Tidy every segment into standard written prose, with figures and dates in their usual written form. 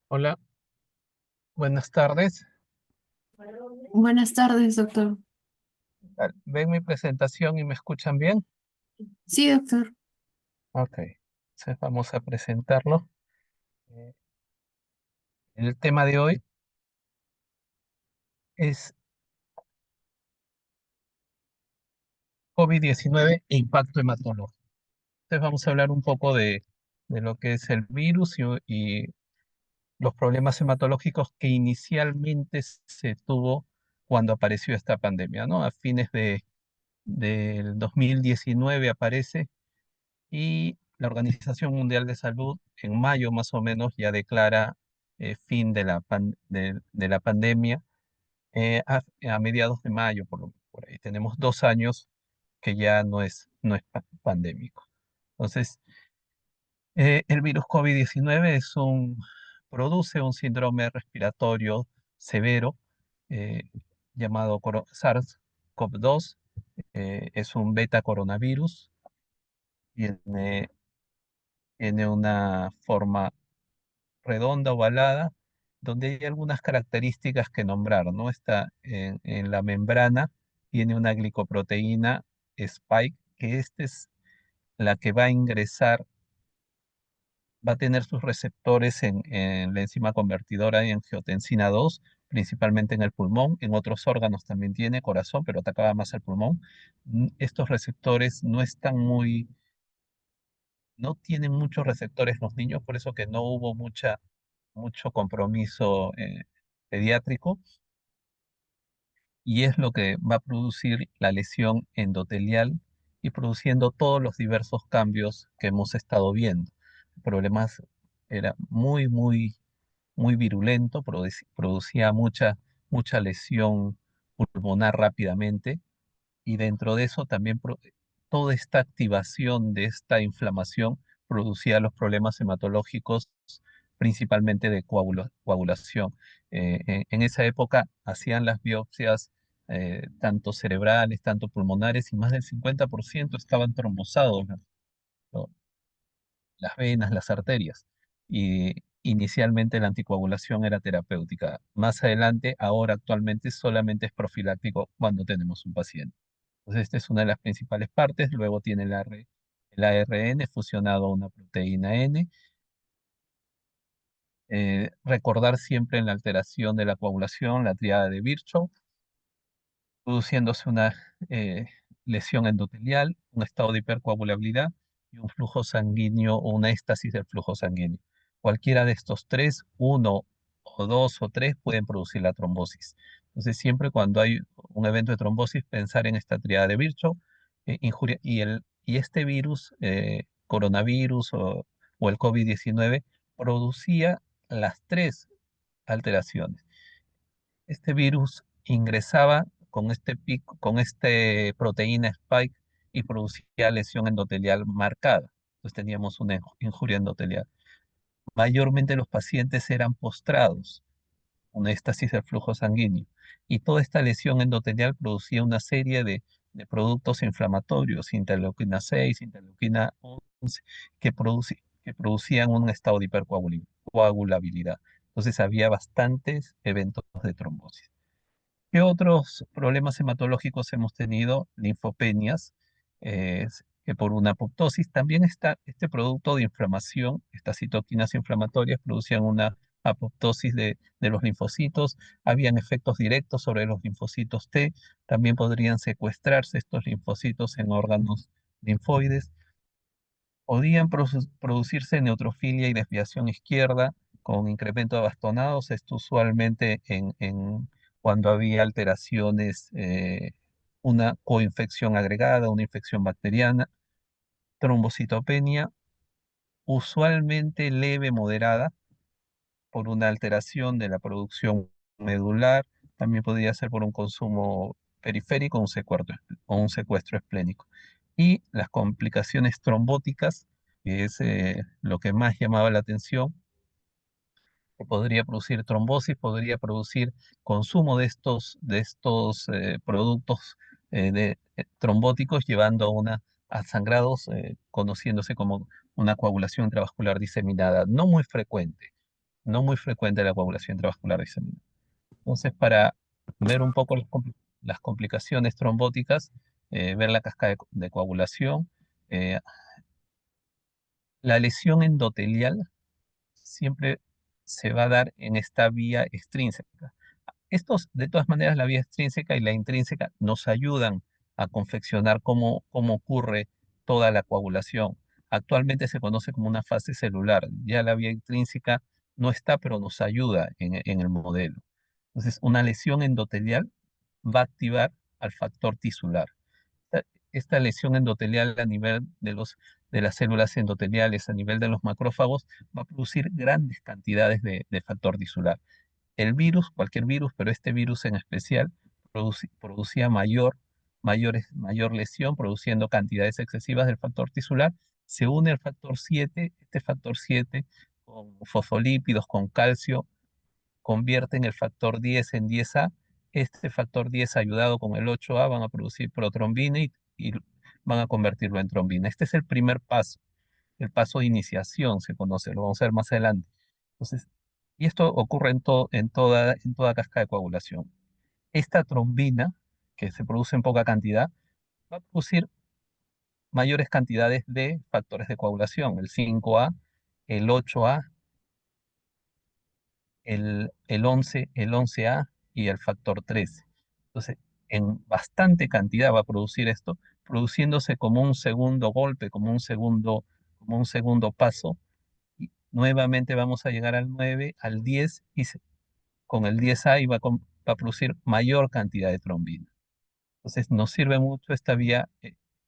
Hola, buenas tardes. Buenas tardes, doctor. ¿Ven mi presentación y me escuchan bien? Sí, doctor. Ok, entonces vamos a presentarlo. Eh, El tema de hoy es COVID-19 e impacto hematológico. Entonces vamos a hablar un poco de lo que es el virus y los problemas hematológicos que inicialmente se tuvo cuando apareció esta pandemia, ¿no? A fines del 2019 aparece. Y la Organización Mundial de Salud en mayo más o menos ya declara fin de la pandemia a mediados de mayo, por ahí. Tenemos 2 años que ya no es pandémico. Entonces, el virus COVID-19 produce un síndrome respiratorio severo eh, llamado SARS-CoV-2. Es un beta coronavirus. Tiene, tiene una forma redonda, ovalada, donde hay algunas características que nombrar, ¿no? Está en la membrana, tiene una glicoproteína spike, que esta es la que va a ingresar, va a tener sus receptores en la enzima convertidora de angiotensina 2, principalmente en el pulmón, en otros órganos también tiene corazón, pero atacaba más al pulmón. Estos receptores no tienen muchos receptores los niños, por eso que no hubo mucho compromiso pediátrico, y es lo que va a producir la lesión endotelial y produciendo todos los diversos cambios que hemos estado viendo. El problema era muy virulento, producía mucha lesión pulmonar rápidamente, y dentro de eso también toda esta activación de esta inflamación producía los problemas hematológicos, principalmente de coagulación. En esa época hacían las biopsias tanto cerebrales, tanto pulmonares, y más del 50% estaban trombosados, ¿no? Las venas, las arterias. Y inicialmente la anticoagulación era terapéutica. Más adelante, ahora actualmente solamente es profiláctico cuando tenemos un paciente. Entonces, esta es una de las principales partes. Luego tiene el ARN fusionado a una proteína N. Recordar siempre en la alteración de la coagulación, la tríada de Virchow, produciéndose una lesión endotelial, un estado de hipercoagulabilidad y un flujo sanguíneo o una éstasis del flujo sanguíneo. Cualquiera de estos tres, uno o dos o tres, pueden producir la trombosis. Entonces, siempre cuando hay un evento de trombosis, pensar en esta triada de Virchow, y este virus, coronavirus o el COVID-19, producía las tres alteraciones. Este virus ingresaba con este pico, con este proteína spike y producía lesión endotelial marcada. Entonces teníamos una injuria endotelial. Mayormente los pacientes eran postrados, una éstasis del flujo sanguíneo. Y toda esta lesión endotelial producía una serie de productos inflamatorios, interleuquina 6, interleuquina 11, que producían un estado de hipercoagulabilidad. Entonces había bastantes eventos de trombosis. ¿Qué otros problemas hematológicos hemos tenido? Linfopenias, que por una apoptosis. También está este producto de inflamación, estas citoquinas inflamatorias producían una apoptosis de los linfocitos, habían efectos directos sobre los linfocitos T, también podrían secuestrarse estos linfocitos en órganos linfoides. Podían producirse neutrofilia y desviación izquierda con incremento de bastonados, esto usualmente cuando había alteraciones, una coinfección agregada, una infección bacteriana, trombocitopenia, usualmente leve, moderada, por una alteración de la producción medular, también podría ser por un consumo periférico o un secuestro esplénico. Y las complicaciones trombóticas, que es lo que más llamaba la atención, que podría producir trombosis, podría producir consumo de estos productos trombóticos, llevando a sangrados, conociéndose como una coagulación intravascular diseminada, no muy frecuente la coagulación intravascular diseminada. Entonces, para ver un poco las complicaciones trombóticas, ver la cascada de coagulación, eh, la lesión endotelial siempre se va a dar en esta vía extrínseca. De todas maneras, la vía extrínseca y la intrínseca nos ayudan a confeccionar cómo ocurre toda la coagulación. Actualmente se conoce como una fase celular. Ya la vía intrínseca no está, pero nos ayuda en el modelo. Entonces, una lesión endotelial va a activar al factor tisular. Esta lesión endotelial a nivel de las células endoteliales, a nivel de los macrófagos, va a producir grandes cantidades de factor tisular. El virus, cualquier virus, pero este virus en especial, producía mayor lesión, produciendo cantidades excesivas del factor tisular. Se une el factor 7, este factor 7 con fosfolípidos, con calcio, convierten el factor 10 en 10A. Este factor 10 ayudado con el 8A van a producir protrombina y van a convertirlo en trombina. Este es el primer paso, el paso de iniciación se conoce, lo vamos a ver más adelante. Entonces, y esto ocurre en toda cascada de coagulación. Esta trombina, que se produce en poca cantidad, va a producir mayores cantidades de factores de coagulación, el 5A, el 8A, el 11A y el factor 13. Entonces, en bastante cantidad va a producir esto, produciéndose como un segundo golpe, como un segundo paso. Y nuevamente vamos a llegar al 9, al 10, y con el 10A va a producir mayor cantidad de trombina. Entonces, nos sirve mucho esta vía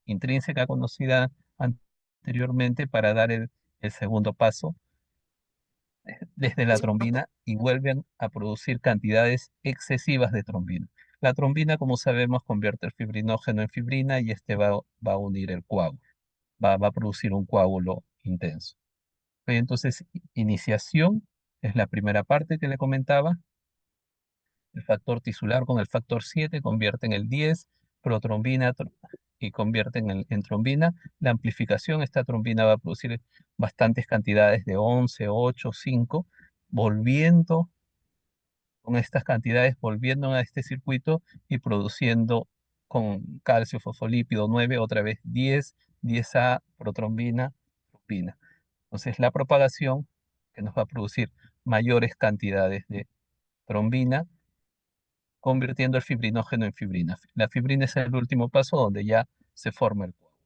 intrínseca conocida anteriormente para dar el segundo paso desde la trombina y vuelven a producir cantidades excesivas de trombina. La trombina, como sabemos, convierte el fibrinógeno en fibrina y este va a unir el coágulo, va a producir un coágulo intenso. Ok, entonces, iniciación es la primera parte que le comentaba. El factor tisular con el factor 7 convierten el 10, protrombina y convierten en trombina. La amplificación, esta trombina va a producir bastantes cantidades de 11, 8, 5, volviendo con estas cantidades, volviendo a este circuito y produciendo con calcio, fosfolípido 9, otra vez 10, 10A, protrombina, trombina. Entonces la propagación que nos va a producir mayores cantidades de trombina, convirtiendo el fibrinógeno en fibrina. La fibrina es el último paso donde ya se forma el coágulo.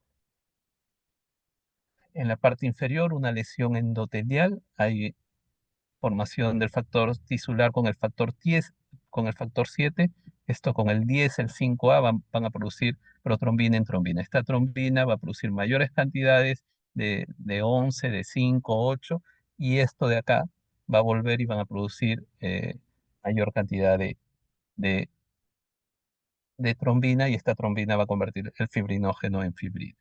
En la parte inferior, una lesión endotelial, hay formación del factor tisular con el factor 10, con el factor 7. Esto con el 10, el 5A van a producir protrombina en trombina. Esta trombina va a producir mayores cantidades de 11, de 5, 8, y esto de acá va a volver y van a producir mayor cantidad de, de trombina, y esta trombina va a convertir el fibrinógeno en fibrina.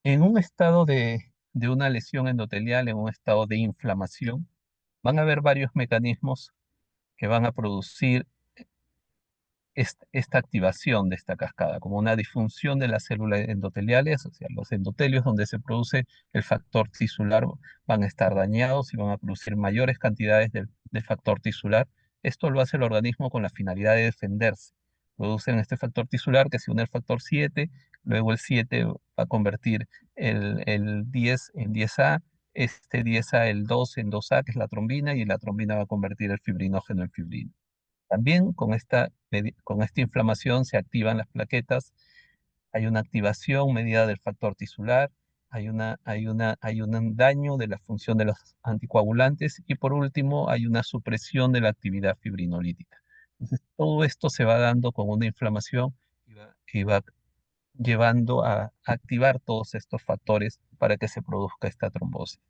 En un estado de una lesión endotelial, en un estado de inflamación, van a haber varios mecanismos que van a producir esta activación de esta cascada, como una disfunción de las células endoteliales, o sea, los endotelios donde se produce el factor tisular van a estar dañados y van a producir mayores cantidades del factor tisular. Esto lo hace el organismo con la finalidad de defenderse. Producen este factor tisular que se une al factor 7, luego el 7 va a convertir el 10 en 10A, este 10A el 2 en 2A, que es la trombina, y la trombina va a convertir el fibrinógeno en fibrina. También con esta inflamación se activan las plaquetas, hay una activación medida del factor tisular, hay un daño de la función de los anticoagulantes, y por último hay una supresión de la actividad fibrinolítica. Entonces, todo esto se va dando con una inflamación y va llevando a activar todos estos factores para que se produzca esta trombosis.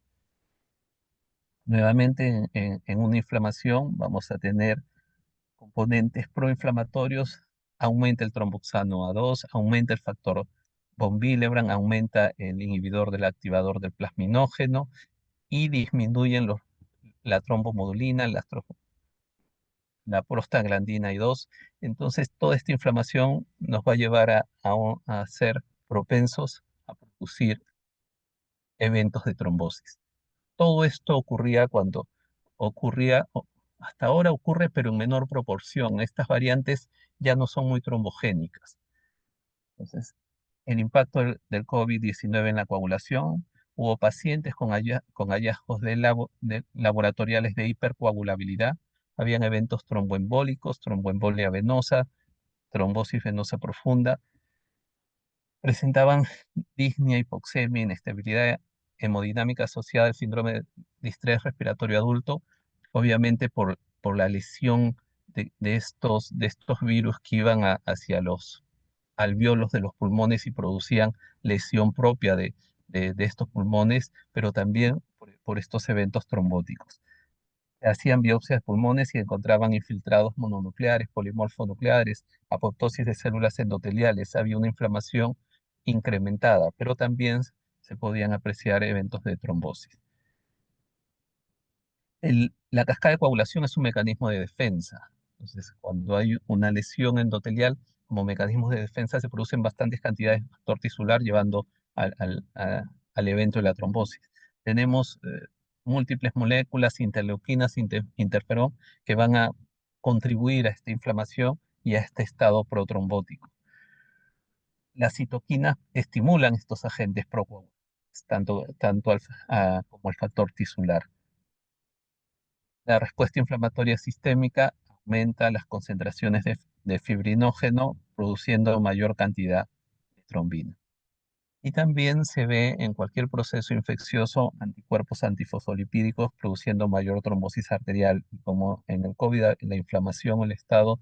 Nuevamente, en una inflamación vamos a tener componentes proinflamatorios, aumenta el tromboxano A2, aumenta el factor von Willebrand, aumenta el inhibidor del activador del plasminógeno y disminuyen la trombomodulina, la prostaglandina I2. Entonces, toda esta inflamación nos va a llevar a ser propensos a producir eventos de trombosis. Todo esto ocurría cuando ocurría, hasta ahora ocurre, pero en menor proporción. Estas variantes ya no son muy trombogénicas. Entonces, el impacto del COVID-19 en la coagulación: hubo pacientes con hallazgos laboratoriales de hipercoagulabilidad, habían eventos tromboembólicos, tromboembolia venosa, trombosis venosa profunda, presentaban disnea, hipoxemia, inestabilidad hemodinámica asociada al síndrome de distrés respiratorio adulto, obviamente por la lesión de estos virus que iban hacia los alvéolos de los pulmones y producían lesión propia de estos pulmones, pero también por estos eventos trombóticos. Hacían biopsias de pulmones y encontraban infiltrados mononucleares, polimorfonucleares, apoptosis de células endoteliales. Había una inflamación incrementada, pero también se podían apreciar eventos de trombosis. La cascada de coagulación es un mecanismo de defensa. Entonces, cuando hay una lesión endotelial, como mecanismos de defensa se producen bastantes cantidades de factor tisular, llevando al evento de la trombosis. Tenemos múltiples moléculas, interleuquinas, interferón, que van a contribuir a esta inflamación y a este estado protrombótico. Las citoquinas estimulan estos agentes procoagulantes, como el factor tisular. La respuesta inflamatoria sistémica aumenta las concentraciones de fibrinógeno, produciendo mayor cantidad de trombina. Y también se ve en cualquier proceso infeccioso anticuerpos antifosfolipídicos produciendo mayor trombosis arterial. Y como en el COVID la inflamación, el estado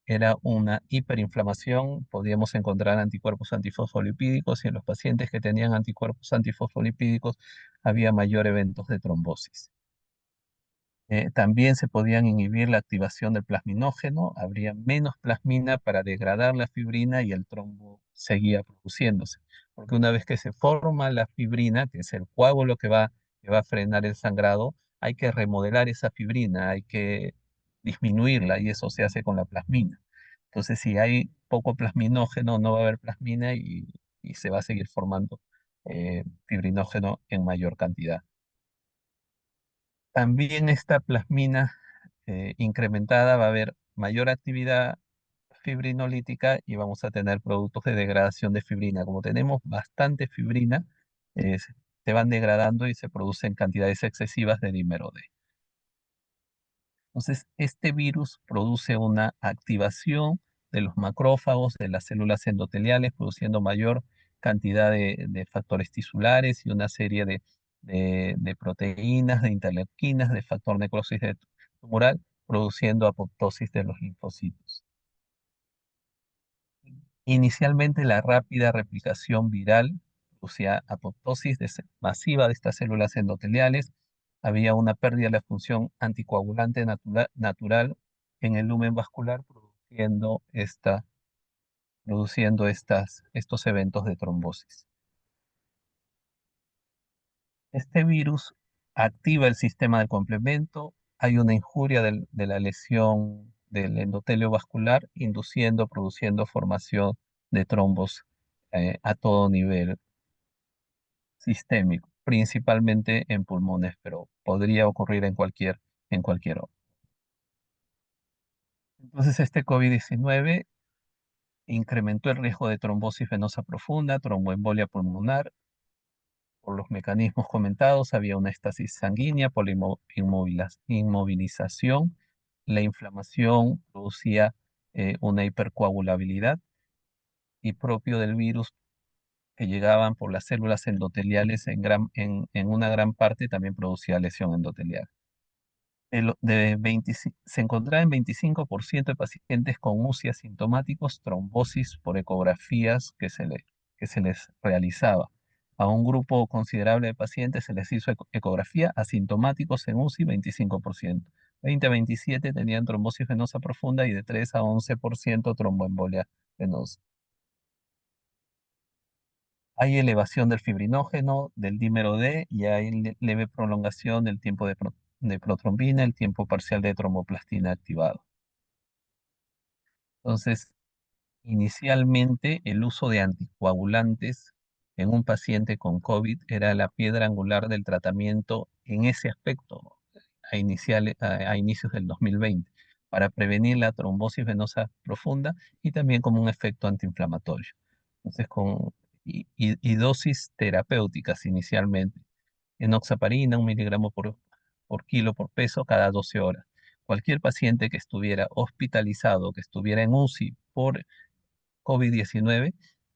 era una hiperinflamación, podíamos encontrar anticuerpos antifosfolipídicos, y en los pacientes que tenían anticuerpos antifosfolipídicos había mayor eventos de trombosis. También se podían inhibir la activación del plasminógeno, habría menos plasmina para degradar la fibrina y el trombo seguía produciéndose. Porque una vez que se forma la fibrina, que es el coágulo que va a frenar el sangrado, hay que remodelar esa fibrina, hay que disminuirla, y eso se hace con la plasmina. Entonces, si hay poco plasminógeno, no va a haber plasmina, y se va a seguir formando fibrinógeno en mayor cantidad. También esta plasmina incrementada va a haber mayor actividad fibrinolítica y vamos a tener productos de degradación de fibrina. Como tenemos bastante fibrina, se van degradando y se producen cantidades excesivas de dímero D. Entonces, este virus produce una activación de los macrófagos, de las células endoteliales, produciendo mayor cantidad de factores tisulares y una serie de proteínas, de interleuquinas, de factor necrosis tumoral, produciendo apoptosis de los linfocitos. Inicialmente, la rápida replicación viral producía apoptosis masiva de estas células endoteliales. Había una pérdida de la función anticoagulante natural en el lumen vascular, produciendo estos eventos de trombosis. Este virus activa el sistema del complemento. Hay una injuria de la lesión del endotelio vascular, produciendo formación de trombos a todo nivel sistémico, principalmente en pulmones, pero podría ocurrir en cualquier órgano. Entonces, este COVID-19 incrementó el riesgo de trombosis venosa profunda, tromboembolia pulmonar. Por los mecanismos comentados, había una estasis sanguínea por la inmovilización. La inflamación producía una hipercoagulabilidad y propio del virus que llegaban por las células endoteliales en una gran parte también producía lesión endotelial. Se encontraba en 25% de pacientes con UCI asintomáticos, trombosis por ecografías que se les realizaba. A un grupo considerable de pacientes se les hizo ecografía asintomáticos en UCI 25%. 20 a 27 tenían trombosis venosa profunda y de 3 a 11% tromboembolia venosa. Hay elevación del fibrinógeno, del dímero D y hay leve prolongación del tiempo de protrombina, el tiempo parcial de tromboplastina activado. Entonces, inicialmente el uso de anticoagulantes en un paciente con COVID era la piedra angular del tratamiento en ese aspecto a inicios del 2020 para prevenir la trombosis venosa profunda y también como un efecto antiinflamatorio. Entonces, y dosis terapéuticas inicialmente. Enoxaparina, 1 miligramo por kilo por peso cada 12 horas. Cualquier paciente que estuviera hospitalizado, que estuviera en UCI por COVID-19,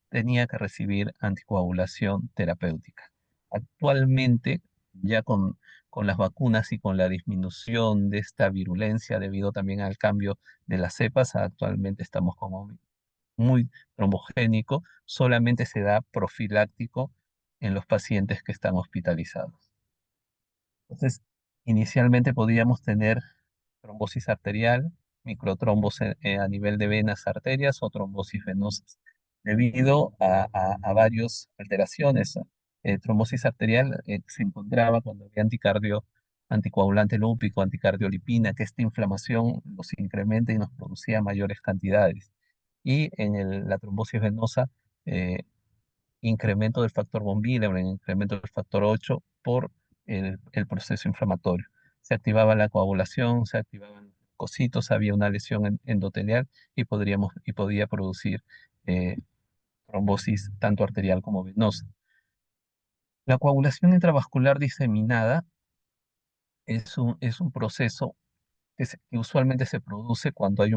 tenía que recibir anticoagulación terapéutica. Actualmente, ya con las vacunas y con la disminución de esta virulencia debido también al cambio de las cepas, actualmente estamos con muy trombogénico, solamente se da profiláctico en los pacientes que están hospitalizados. Entonces, inicialmente podríamos tener trombosis arterial, microtrombos a nivel de venas, arterias o trombosis venosas, debido a varias alteraciones. Trombosis arterial se encontraba cuando había anticoagulante lúpico, anticardiolipina, que esta inflamación los incrementa y nos producía mayores cantidades. Y en la trombosis venosa, eh, incremento del factor von Willebrand, incremento del factor 8 por el proceso inflamatorio. Se activaba la coagulación, se activaban cositos, había una lesión endotelial y podía producir eh, trombosis tanto arterial como venosa. La coagulación intravascular diseminada es un proceso que usualmente se produce cuando hay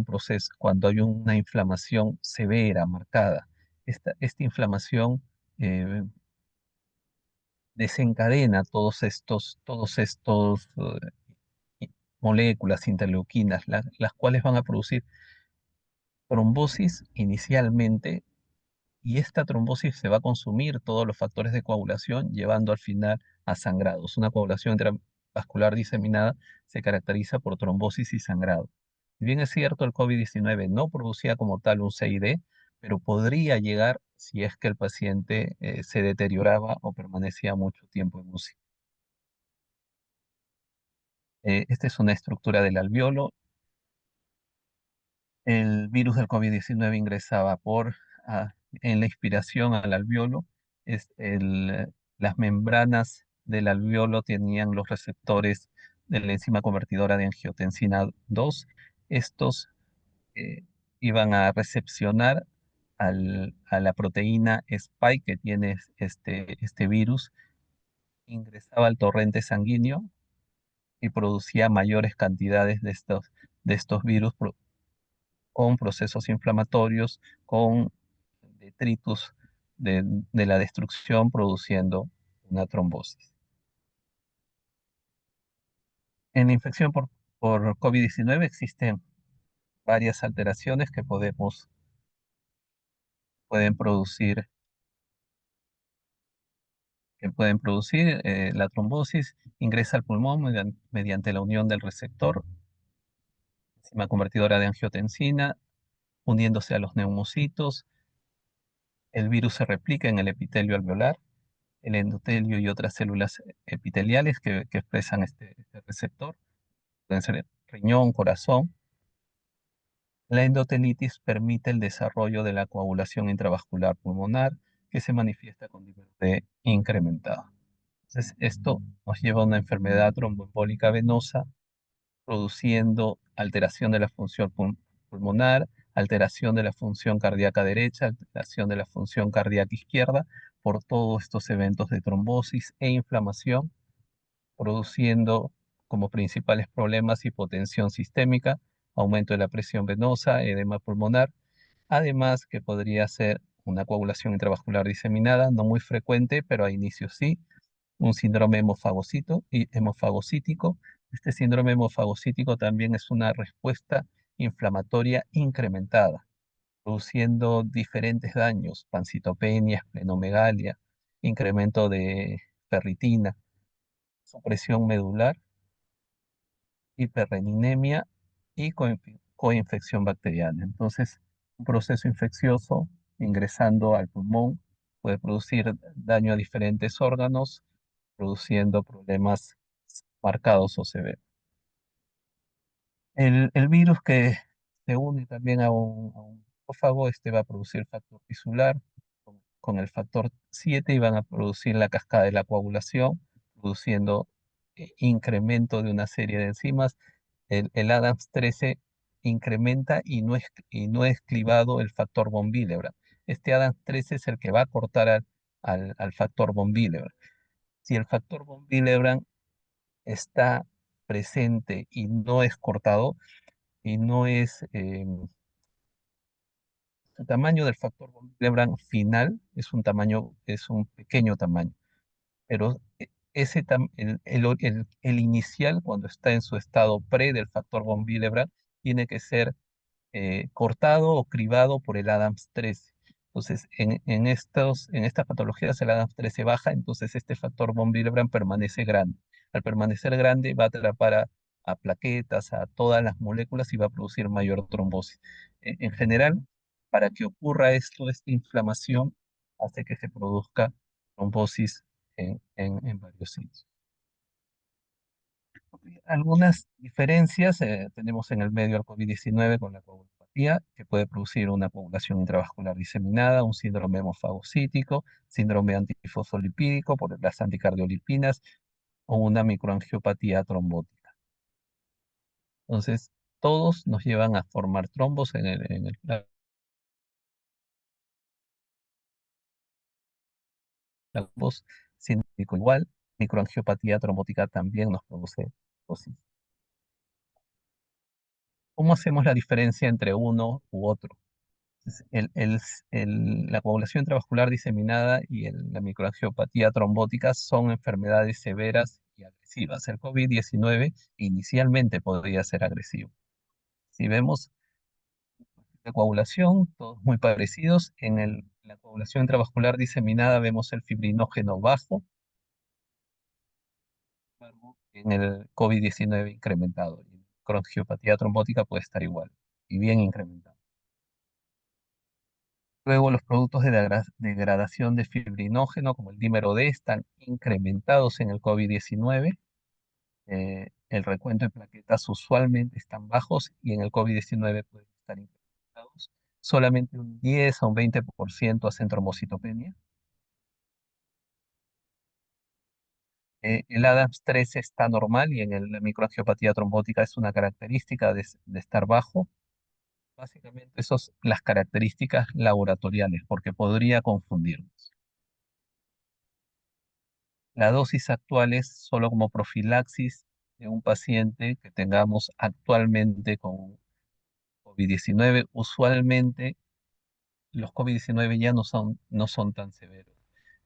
una inflamación severa, marcada. Esta inflamación eh, desencadena todos estos moléculas interleuquinas, las cuales van a producir trombosis inicialmente, y esta trombosis se va a consumir todos los factores de coagulación, llevando al final a sangrados. Una coagulación intravascular diseminada se caracteriza por trombosis y sangrado. Si bien es cierto, el COVID-19 no producía como tal un CID, pero podría llegar si es que el paciente se deterioraba o permanecía mucho tiempo en UCI. Esta es una estructura del alveolo. El virus del COVID-19 ingresaba en la inspiración al alveolo. Las membranas del alveolo tenían los receptores de la enzima convertidora de angiotensina 2. Estos iban a recepcionar a la proteína Spike que tiene este virus, ingresaba al torrente sanguíneo y producía mayores cantidades de estos virus con procesos inflamatorios, con detritus de la destrucción produciendo una trombosis. En la infección por COVID-19 existen varias alteraciones pueden producir, que pueden producir la trombosis, ingresa al pulmón mediante la unión del receptor, enzima convertidora de angiotensina, uniéndose a los neumocitos. El virus se replica en el epitelio alveolar, el endotelio y otras células epiteliales que expresan este receptor. Pueden ser riñón, corazón. La endotelitis permite el desarrollo de la coagulación intravascular pulmonar que se manifiesta con D incrementado. Entonces, esto nos lleva a una enfermedad tromboembólica venosa, produciendo alteración de la función pulmonar, alteración de la función cardíaca derecha, alteración de la función cardíaca izquierda, por todos estos eventos de trombosis e inflamación, produciendo como principales problemas hipotensión sistémica, aumento de la presión venosa, edema pulmonar, además que podría ser una coagulación intravascular diseminada, no muy frecuente, pero a inicio sí, un síndrome hemofagocítico. Este síndrome hemofagocítico también es una respuesta inflamatoria incrementada, produciendo diferentes daños, pancitopenia, esplenomegalia, incremento de ferritina, supresión medular, hiperreninemia y coinfección bacteriana. Entonces, un proceso infeccioso ingresando al pulmón puede producir daño a diferentes órganos, produciendo problemas marcados o severos. El virus que se une también a un macrófago, este va a producir factor tisular con el factor 7 y van a producir la cascada de la coagulación, produciendo incremento de una serie de enzimas. El ADAMS 13 incrementa y no es clivado el factor von Willebrand. Este ADAMS 13 es el que va a cortar al factor von Willebrand. Si el factor von Willebrand está presente y no es cortado, y no es el tamaño del factor von Willebrand final, es un pequeño tamaño, pero el inicial, cuando está en su estado pre del factor von Willebrand, tiene que ser cortado o cribado por el Adams 13. Entonces, en estas patologías el Adams 13 baja, entonces este factor von Willebrand permanece grande. Al permanecer grande va a atrapar a plaquetas, a todas las moléculas y va a producir mayor trombosis. En general, para que ocurra esto, esta inflamación hace que se produzca trombosis en varios sitios. Algunas diferencias tenemos en el medio al COVID-19 con la coagulopatía, que puede producir una coagulación intravascular diseminada, un síndrome hemofagocítico, síndrome antifosfolipídico por las anticardiolipinas o una microangiopatía trombótica. Entonces, todos nos llevan a formar trombos la voz científico igual, microangiopatía trombótica también nos produce trombosis. ¿Cómo hacemos la diferencia entre uno u otro? La coagulación intravascular diseminada y la microangiopatía trombótica son enfermedades severas y agresivas. El COVID-19 inicialmente podría ser agresivo. Si vemos la coagulación, todos muy parecidos. La coagulación intravascular diseminada vemos el fibrinógeno bajo, en el COVID-19 incrementado. Y la microangiopatía trombótica puede estar igual y bien incrementado. Luego, los productos de degradación de fibrinógeno, como el dímero D, están incrementados en el COVID-19. El recuento de plaquetas usualmente están bajos y en el COVID-19 pueden estar incrementados. Solamente un 10 a un 20% hacen trombocitopenia. El ADAMS 13 está normal y en la microangiopatía trombótica es una característica de estar bajo. Básicamente, esas las características laboratoriales, porque podría confundirnos. La dosis actual es solo como profilaxis de un paciente que tengamos actualmente con COVID-19. Usualmente los COVID-19 ya no son tan severos.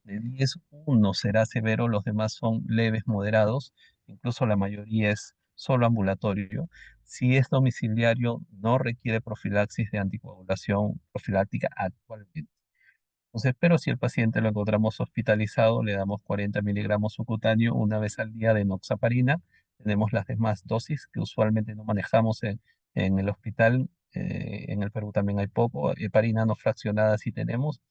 De 10, uno será severo, los demás son leves, moderados, incluso la mayoría es solo ambulatorio. Si es domiciliario, no requiere profilaxis de anticoagulación profiláctica actualmente. Entonces, pero si el paciente lo encontramos hospitalizado, le damos 40 miligramos subcutáneo una vez al día de enoxaparina. Tenemos las demás dosis que usualmente no manejamos en el hospital. En el Perú también hay poco. Heparina no fraccionada sí tenemos,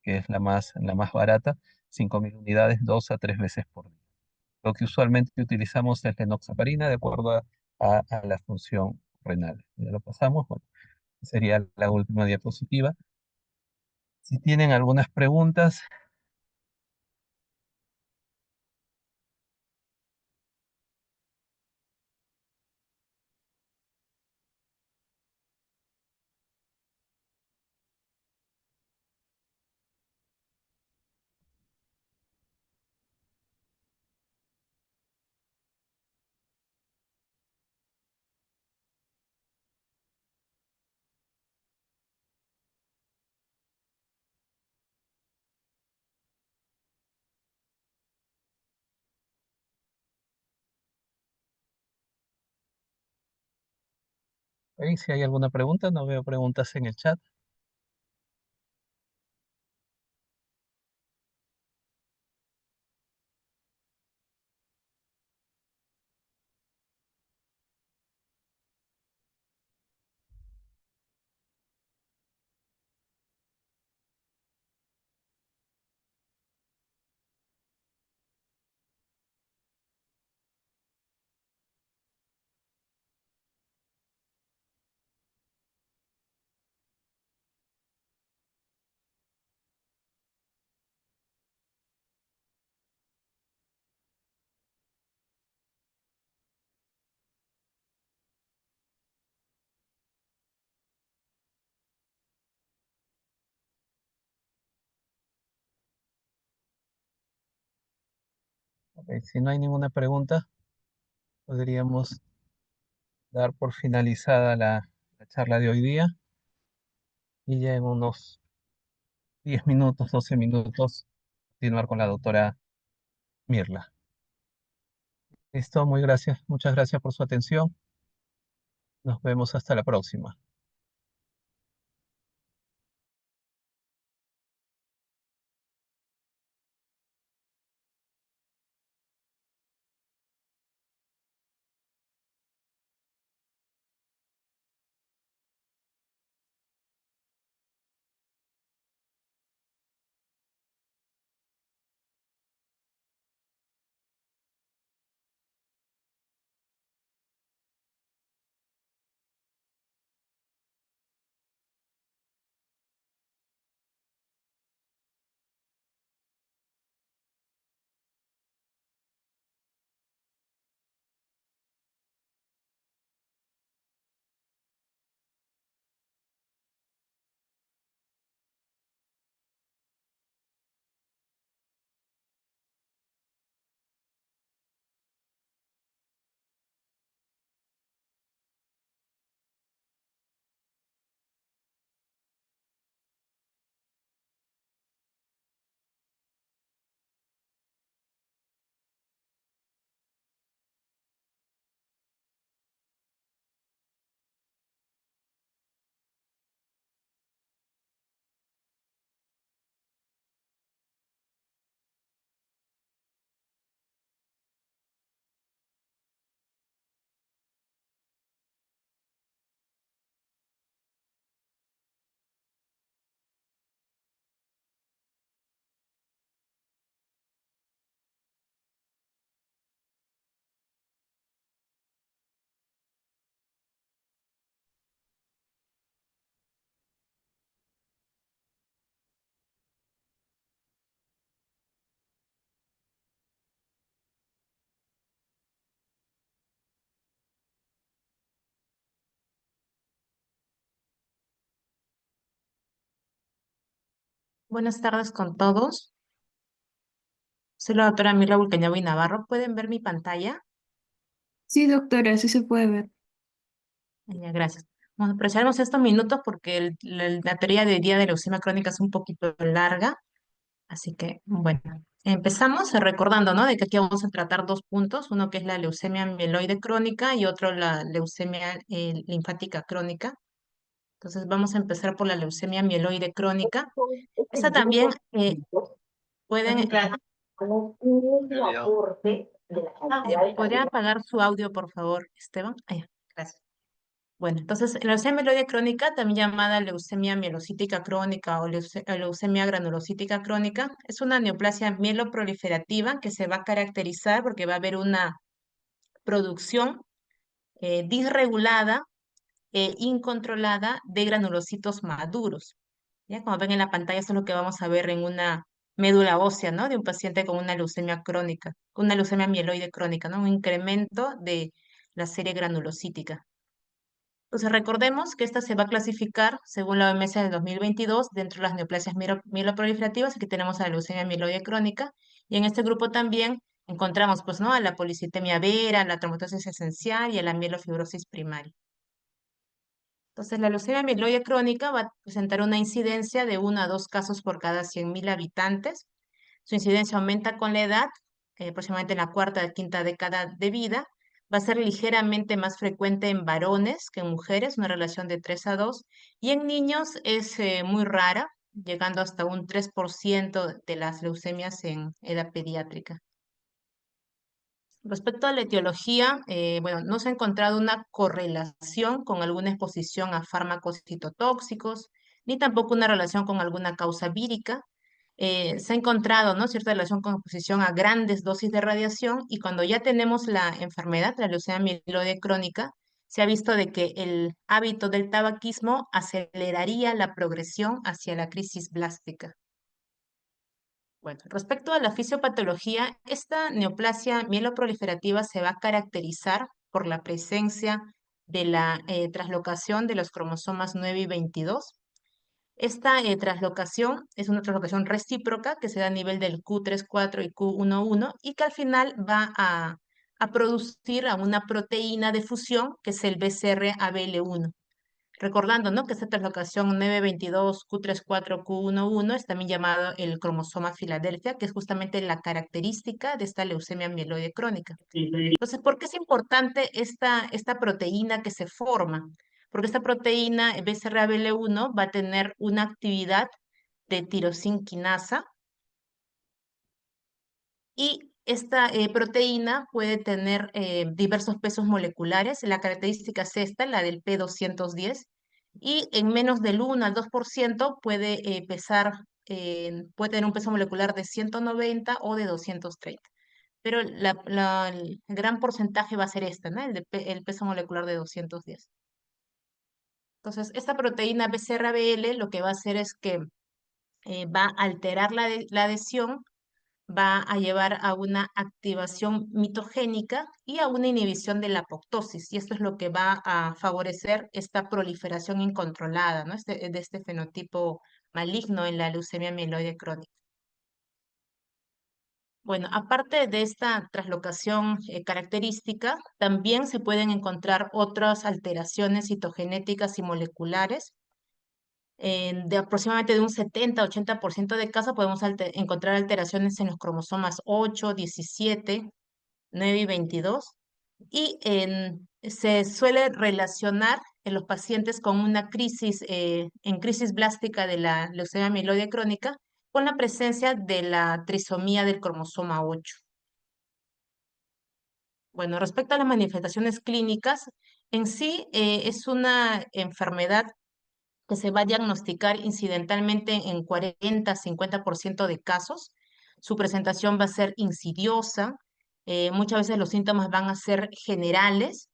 que es la más barata, 5.000 unidades, 2 a 3 veces por día. Lo que usualmente utilizamos es la enoxaparina de acuerdo a la función renal. Ya lo pasamos, bueno, sería la última diapositiva. Si tienen algunas preguntas. Si hay alguna pregunta, no veo preguntas en el chat. Ok, si no hay ninguna pregunta, podríamos dar por finalizada la charla de hoy día y ya en unos 10 minutos, 12 minutos, continuar con la doctora Mirla. Listo, muchas gracias por su atención. Nos vemos hasta la próxima. Buenas tardes con todos. Soy la doctora Mirla Vulcañavo y Navarro. ¿Pueden ver mi pantalla? Sí, doctora, sí se puede ver. Ya, gracias. Bueno, aprovecharemos estos minutos porque la teoría de día de leucemia crónica es un poquito larga, así que, bueno, empezamos recordando, ¿no? De que aquí vamos a tratar dos puntos, uno que es la leucemia mieloide crónica y otro la leucemia linfática crónica. Entonces vamos a empezar por la leucemia mieloide crónica. Esa también pueden, ¿podría apagar su audio, por favor, Esteban? Gracias. Bueno, entonces, la leucemia mieloide crónica, también llamada leucemia mielocítica crónica o leucemia granulocítica crónica, es una neoplasia mieloproliferativa que se va a caracterizar porque va a haber una producción disregulada e incontrolada de granulocitos maduros. ¿Ya? Como ven en la pantalla, eso es lo que vamos a ver en una médula ósea, ¿no? De un paciente con una leucemia crónica, una leucemia mieloide crónica, ¿no? Un incremento de la serie granulocítica. Entonces, recordemos que esta se va a clasificar según la OMS del 2022 dentro de las neoplasias mieloproliferativas. Aquí tenemos a la leucemia mieloide crónica y en este grupo también encontramos, pues, ¿no? A la policitemia vera, a la trombocitosis esencial y a la mielofibrosis primaria. Entonces, la leucemia mieloide crónica va a presentar una incidencia de 1 a 2 casos por cada 100.000 habitantes. Su incidencia aumenta con la edad, aproximadamente en la cuarta o quinta década de vida. Va a ser ligeramente más frecuente en varones que en mujeres, una relación de 3 a 2. Y en niños es muy rara, llegando hasta un 3% de las leucemias en edad pediátrica. Respecto a la etiología, bueno, no se ha encontrado una correlación con alguna exposición a fármacos citotóxicos, ni tampoco una relación con alguna causa vírica. Se ha encontrado, ¿no? Cierta relación con exposición a grandes dosis de radiación y cuando ya tenemos la enfermedad, la leucemia mieloide crónica, se ha visto de que el hábito del tabaquismo aceleraría la progresión hacia la crisis blástica. Bueno, respecto a la fisiopatología, esta neoplasia mieloproliferativa se va a caracterizar por la presencia de la traslocación de los cromosomas 9 y 22. Esta traslocación es una traslocación recíproca que se da a nivel del Q34 y Q11 y que al final va a producir a una proteína de fusión que es el BCR-ABL1. Recordando, ¿no? Que esta translocación 922Q34Q11 es también llamado el cromosoma Filadelfia, que es justamente la característica de esta leucemia mieloide crónica. Entonces, ¿por qué es importante esta proteína que se forma? Porque esta proteína BCR-ABL1 va a tener una actividad de tirosinquinasa y esta proteína puede tener diversos pesos moleculares. La característica es esta, la del P210, y en menos del 1 al 2% puede puede tener un peso molecular de 190 o de 230. Pero el gran porcentaje va a ser esta, ¿no? El peso molecular de 210. Entonces, esta proteína BCR-ABL lo que va a hacer es que va a alterar la adhesión, va a llevar a una activación mitogénica y a una inhibición de la apoptosis. Y esto es lo que va a favorecer esta proliferación incontrolada, ¿no? De este fenotipo maligno en la leucemia mieloide crónica. Bueno, aparte de esta traslocación característica, también se pueden encontrar otras alteraciones citogenéticas y moleculares. De aproximadamente de un 70-80% de casos podemos encontrar alteraciones en los cromosomas 8, 17, 9 y 22. Y se suele relacionar en los pacientes con una crisis, en crisis blástica de la leucemia mieloide crónica, con la presencia de la trisomía del cromosoma 8. Bueno, respecto a las manifestaciones clínicas, en sí es una enfermedad que se va a diagnosticar incidentalmente en 40-50% de casos. Su presentación va a ser insidiosa, muchas veces los síntomas van a ser generales,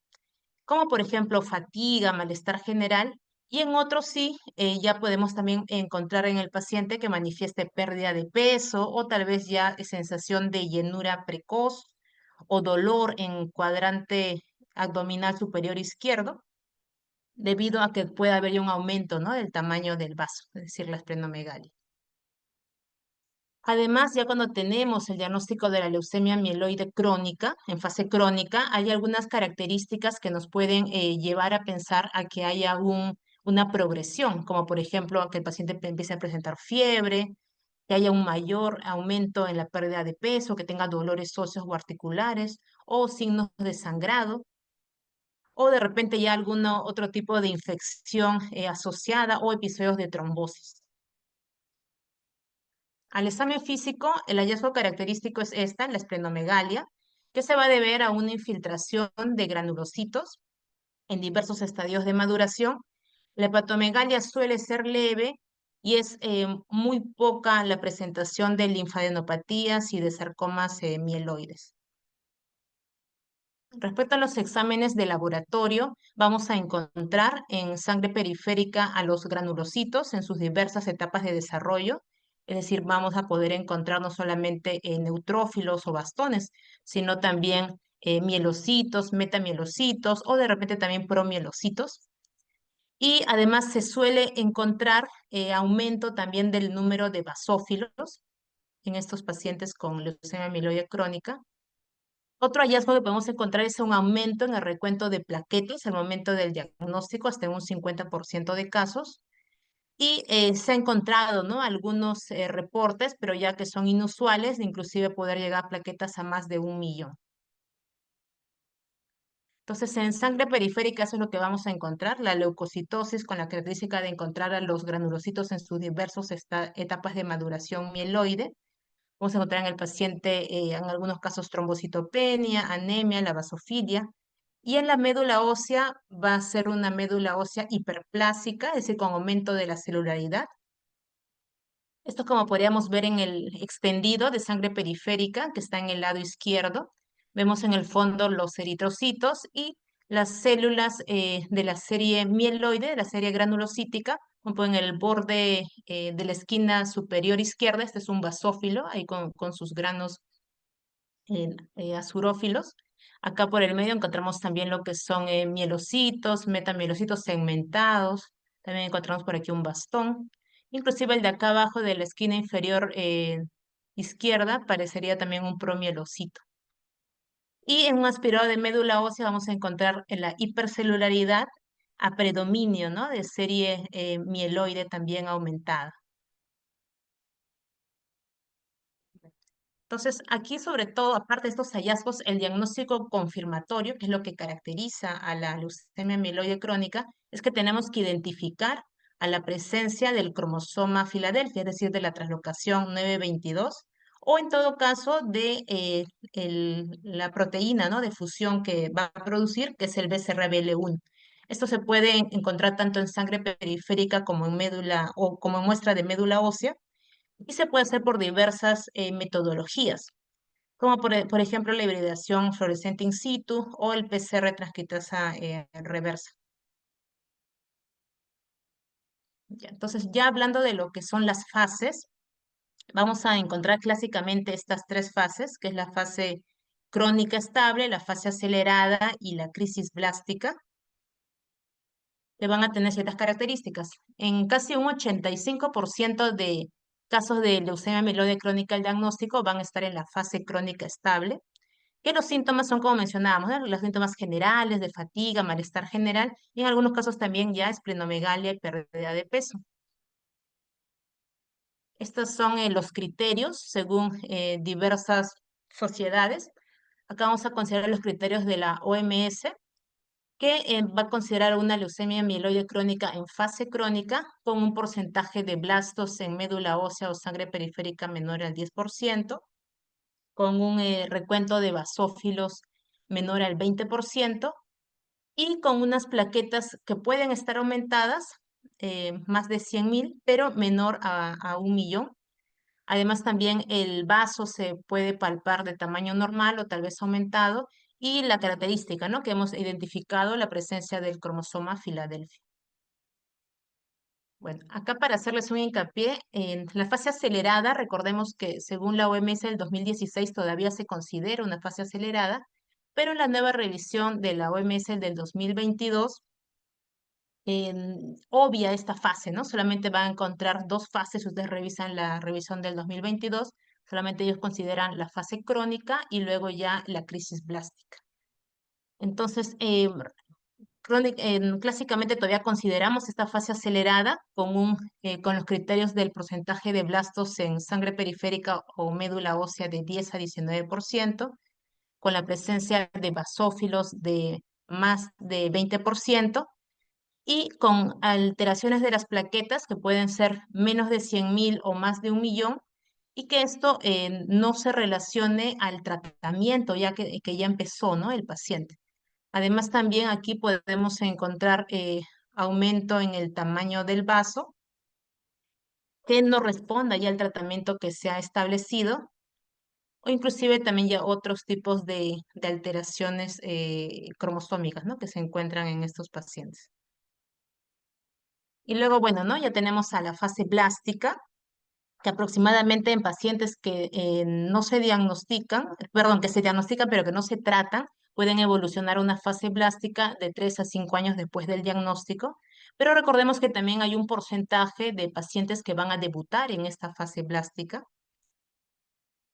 como por ejemplo fatiga, malestar general, y en otros sí, ya podemos también encontrar en el paciente que manifieste pérdida de peso o tal vez ya sensación de llenura precoz o dolor en cuadrante abdominal superior izquierdo debido a que puede haber ya un aumento, ¿no? Del tamaño del vaso, es decir, la esplenomegalia. Además, ya cuando tenemos el diagnóstico de la leucemia mieloide crónica, en fase crónica, hay algunas características que nos pueden llevar a pensar a que haya una progresión, como por ejemplo que el paciente empiece a presentar fiebre, que haya un mayor aumento en la pérdida de peso, que tenga dolores óseos o articulares, o signos de sangrado, o de repente ya algún otro tipo de infección asociada o episodios de trombosis. Al examen físico, el hallazgo característico es la esplenomegalia, que se va a deber a una infiltración de granulocitos en diversos estadios de maduración. La hepatomegalia suele ser leve y es muy poca la presentación de linfadenopatías y de sarcomas mieloides. Respecto a los exámenes de laboratorio, vamos a encontrar en sangre periférica a los granulocitos en sus diversas etapas de desarrollo. Es decir, vamos a poder encontrar no solamente neutrófilos o bastones, sino también mielocitos, metamielocitos o de repente también promielocitos. Y además se suele encontrar aumento también del número de basófilos en estos pacientes con leucemia mieloide crónica. Otro hallazgo que podemos encontrar es un aumento en el recuento de plaquetas al momento del diagnóstico, hasta en un 50% de casos. Y se ha encontrado, ¿no?, algunos reportes, pero ya que son inusuales, de inclusive poder llegar a plaquetas a más de 1 millón. Entonces, en sangre periférica eso es lo que vamos a encontrar, la leucocitosis con la característica de encontrar a los granulocitos en sus diversas etapas de maduración mieloide. Vamos a encontrar en el paciente, en algunos casos, trombocitopenia, anemia, la basofilia. Y en la médula ósea va a ser una médula ósea hiperplásica, es decir, con aumento de la celularidad. Esto como podríamos ver en el extendido de sangre periférica que está en el lado izquierdo. Vemos en el fondo los eritrocitos y las células de la serie mieloide, de la serie granulocítica, como en el borde de la esquina superior izquierda. Este es un basófilo, ahí con sus granos azurófilos. Acá por el medio encontramos también lo que son mielocitos, metamielocitos segmentados. También encontramos por aquí un bastón. Inclusive el de acá abajo de la esquina inferior izquierda parecería también un promielocito. Y en un aspirado de médula ósea vamos a encontrar en la hipercelularidad a predominio, ¿no?, de serie mieloide también aumentada. Entonces, aquí sobre todo, aparte de estos hallazgos, el diagnóstico confirmatorio, que es lo que caracteriza a la leucemia mieloide crónica, es que tenemos que identificar a la presencia del cromosoma Filadelfia, es decir, de la translocación 922, o en todo caso de la proteína, ¿no?, de fusión que va a producir, que es el BCR-ABL1. Esto se puede encontrar tanto en sangre periférica como en médula o como en muestra de médula ósea, y se puede hacer por diversas metodologías, como por ejemplo la hibridación fluorescente in situ o el PCR transcriptasa reversa. Ya, entonces, ya hablando de lo que son las fases, vamos a encontrar clásicamente estas tres fases, que es la fase crónica estable, la fase acelerada y la crisis blástica, que van a tener ciertas características. En casi un 85% de casos de leucemia mieloide crónica, el diagnóstico van a estar en la fase crónica estable, que los síntomas son como mencionábamos, ¿no?, los síntomas generales de fatiga, malestar general, y en algunos casos también ya esplenomegalia y pérdida de peso. Estos son los criterios según diversas sociedades. Acá vamos a considerar los criterios de la OMS, que va a considerar una leucemia mieloide crónica en fase crónica con un porcentaje de blastos en médula ósea o sangre periférica menor al 10%, con un recuento de basófilos menor al 20% y con unas plaquetas que pueden estar aumentadas, más de 100.000, pero menor a 1 millón. Además, también el vaso se puede palpar de tamaño normal o tal vez aumentado, y la característica, ¿no?, que hemos identificado la presencia del cromosoma Filadelfia. Bueno, acá para hacerles un hincapié, en la fase acelerada, recordemos que según la OMS del 2016 todavía se considera una fase acelerada, pero en la nueva revisión de la OMS del 2022 obvia esta fase, ¿no? Solamente van a encontrar dos fases, si ustedes revisan la revisión del 2022, solamente ellos consideran la fase crónica y luego ya la crisis blástica. Entonces, clásicamente todavía consideramos esta fase acelerada con los criterios del porcentaje de blastos en sangre periférica o médula ósea de 10 a 19%, con la presencia de basófilos de más de 20%, y con alteraciones de las plaquetas que pueden ser menos de 100.000 o más de 1.000.000, y que esto no se relacione al tratamiento ya que ya empezó, ¿no? El paciente. Además, también aquí podemos encontrar aumento en el tamaño del vaso que no responda ya al tratamiento que se ha establecido, o inclusive también ya otros tipos de alteraciones cromosómicas, ¿no? Que se encuentran en estos pacientes. Y luego, bueno, ¿no? Ya tenemos a la fase blástica, que aproximadamente en pacientes que no se diagnostican, perdón, que se diagnostican pero que no se tratan, pueden evolucionar a una fase blástica de 3 a 5 años después del diagnóstico. Pero recordemos que también hay un porcentaje de pacientes que van a debutar en esta fase blástica,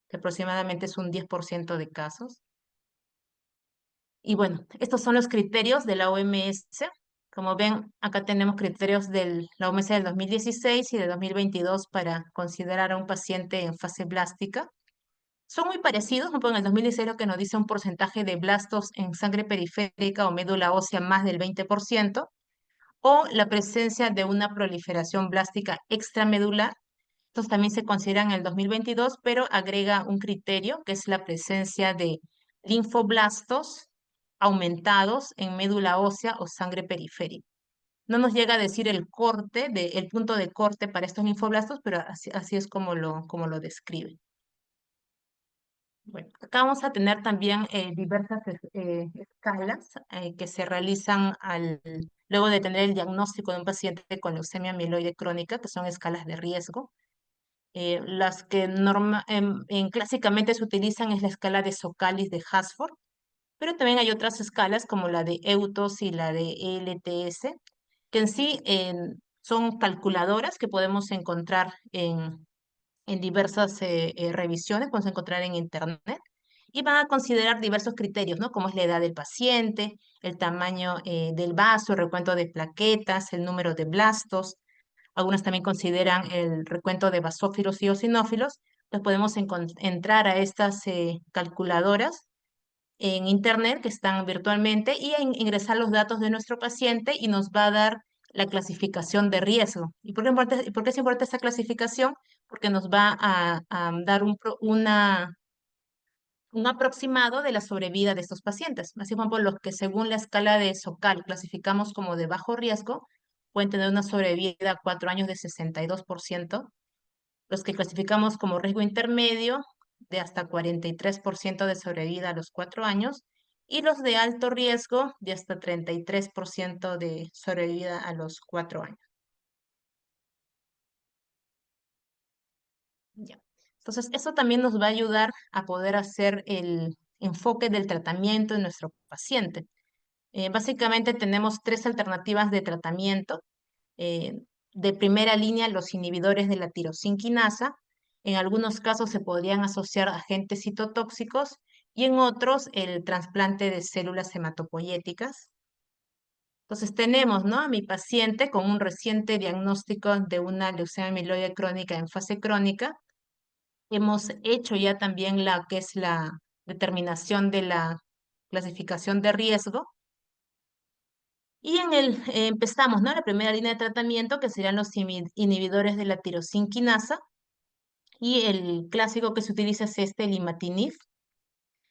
que aproximadamente es un 10% de casos. Y bueno, estos son los criterios de la OMS. Como ven, acá tenemos criterios de la OMS del 2016 y de 2022 para considerar a un paciente en fase blástica. Son muy parecidos, ¿no? En el 2016 lo que nos dice un porcentaje de blastos en sangre periférica o médula ósea más del 20%, o la presencia de una proliferación blástica extramedular. Estos también se consideran en el 2022, pero agrega un criterio que es la presencia de linfoblastos aumentados en médula ósea o sangre periférica. No nos llega a decir el punto de corte para estos linfoblastos, pero así es como lo describe. Bueno, acá vamos a tener también diversas escalas que se realizan luego de tener el diagnóstico de un paciente con leucemia mieloide crónica, que son escalas de riesgo. Las que clásicamente se utilizan es la escala de Socallis de Hasford, pero también hay otras escalas como la de EUTOS y la de LTS, que en sí son calculadoras que podemos encontrar en diversas revisiones, podemos encontrar en Internet, y van a considerar diversos criterios, ¿no? Como es la edad del paciente, el tamaño del vaso, el recuento de plaquetas, el número de blastos. Algunas también consideran el recuento de basófilos y eosinófilos. Entonces podemos entrar a estas calculadoras en Internet que están virtualmente y ingresar los datos de nuestro paciente y nos va a dar la clasificación de riesgo. ¿Y por qué es importante esta clasificación? Porque nos va a dar un aproximado de la sobrevida de estos pacientes. Así como los que según la escala de SOCAL clasificamos como de bajo riesgo, pueden tener una sobrevida a 4 años de 62%. Los que clasificamos como riesgo intermedio, de hasta 43% de sobrevida a los 4 años. Y los de alto riesgo, de hasta 33% de sobrevida a los 4 años. Ya. Entonces, eso también nos va a ayudar a poder hacer el enfoque del tratamiento en nuestro paciente. Básicamente tenemos 3 alternativas de tratamiento. eh, de primera línea, los inhibidores de la tirosinquinasa. En algunos casos se podrían asociar agentes citotóxicos y en otros el trasplante de células hematopoyéticas. Entonces tenemos, ¿no? A mi paciente con un reciente diagnóstico de una leucemia mieloide crónica en fase crónica. Hemos hecho ya también la que es la determinación de la clasificación de riesgo. Y empezamos, ¿no? La primera línea de tratamiento, que serían los inhibidores de la tirosinquinasa, y el clásico que se utiliza es el imatinib,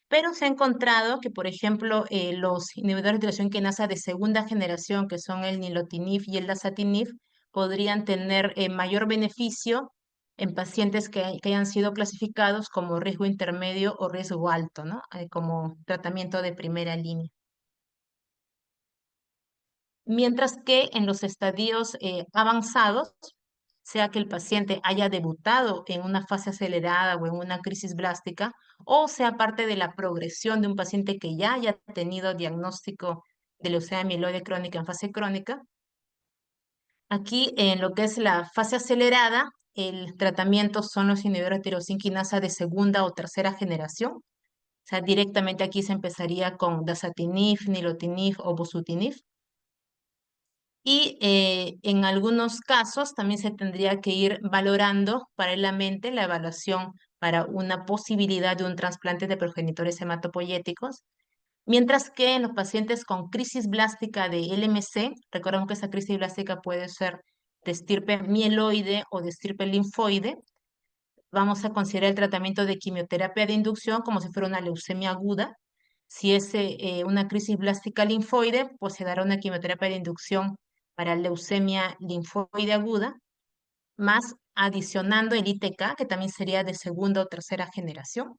pero se ha encontrado que, por ejemplo, los inhibidores de tirosinquinasa de segunda generación, que son el nilotinib y el dasatinib, podrían tener mayor beneficio en pacientes que hayan sido clasificados como riesgo intermedio o riesgo alto, ¿no? Como tratamiento de primera línea. Mientras que en los estadios avanzados, sea que el paciente haya debutado en una fase acelerada o en una crisis blástica, o sea parte de la progresión de un paciente que ya haya tenido diagnóstico de leucemia mieloide crónica en fase crónica, Aquí en lo que es la fase acelerada, el tratamiento son los inhibidores de tirosinquinasa de segunda o tercera generación. O sea, directamente aquí se empezaría con dasatinib, nilotinib o bosutinib. Y en algunos casos también se tendría que ir valorando paralelamente la evaluación para una posibilidad de un trasplante de progenitores hematopoyéticos. Mientras que en los pacientes con crisis blástica de LMC, recordemos que esa crisis blástica puede ser de estirpe mieloide o de estirpe linfoide, vamos a considerar el tratamiento de quimioterapia de inducción como si fuera una leucemia aguda. Si es una crisis blástica linfoide, pues se dará una quimioterapia de inducción para leucemia linfoide aguda, más adicionando el ITK, que también sería de segunda o tercera generación.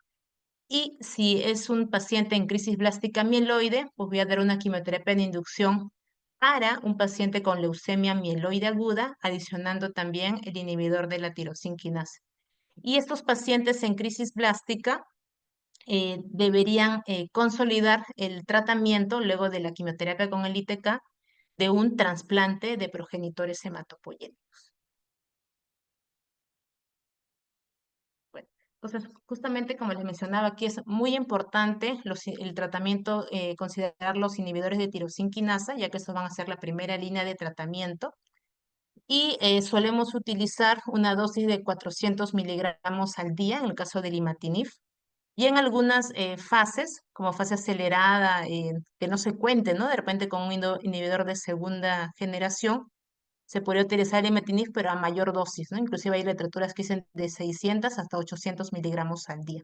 Y si es un paciente en crisis blástica mieloide, pues voy a dar una quimioterapia de inducción para un paciente con leucemia mieloide aguda, adicionando también el inhibidor de la tirosinquinasa. Y estos pacientes en crisis blástica deberían consolidar el tratamiento luego de la quimioterapia con el ITK de un trasplante de progenitores hematopoyéticos. Bueno, entonces, justamente como les mencionaba, aquí es muy importante el tratamiento, considerar los inhibidores de tirosinquinasa, ya que estos van a ser la primera línea de tratamiento. Y solemos utilizar una dosis de 400 miligramos al día, en el caso del imatinib. Y en algunas fases, como fase acelerada, que no se cuente, ¿no? De repente con un inhibidor de segunda generación, se podría utilizar el imatinib, pero a mayor dosis, ¿no? Inclusive hay literaturas que dicen de 600 hasta 800 miligramos al día.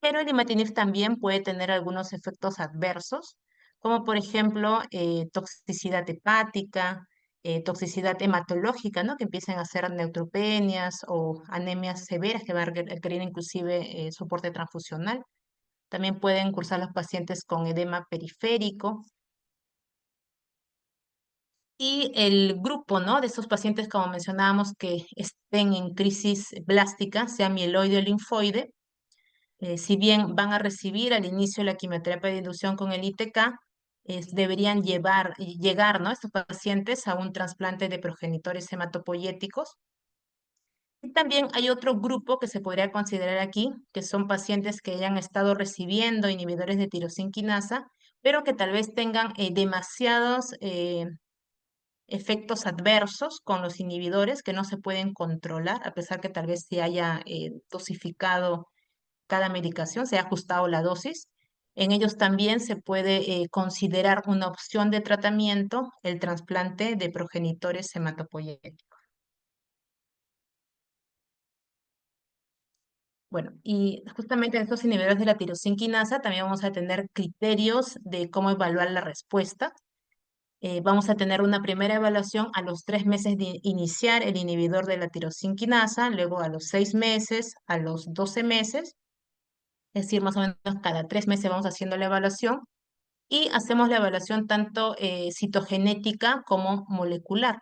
Pero el imatinib también puede tener algunos efectos adversos, como por ejemplo toxicidad hepática, toxicidad hematológica, ¿no? Que empiecen a hacer neutropenias o anemias severas que van a requerir inclusive soporte transfusional. También pueden cursar los pacientes con edema periférico. Y el grupo, ¿no? De estos pacientes, como mencionábamos, que estén en crisis blástica, sea mieloide o linfoide, si bien van a recibir al inicio la quimioterapia de inducción con el ITK, deberían llegar, ¿no? Estos pacientes a un trasplante de progenitores hematopoyéticos. Y también hay otro grupo que se podría considerar aquí, que son pacientes que hayan estado recibiendo inhibidores de tirosinquinasa, pero que tal vez tengan demasiados efectos adversos con los inhibidores que no se pueden controlar, a pesar que tal vez se haya dosificado cada medicación, se ha ajustado la dosis. En ellos también se puede considerar una opción de tratamiento el trasplante de progenitores hematopoyéticos. Bueno, y justamente en estos inhibidores de la tirosinquinasa también vamos a tener criterios de cómo evaluar la respuesta. Vamos a tener una primera evaluación a los 3 meses de iniciar el inhibidor de la tirosinquinasa, luego a los 6 meses, a los 12 meses, es decir, más o menos cada 3 meses vamos haciendo la evaluación y hacemos la evaluación tanto citogenética como molecular.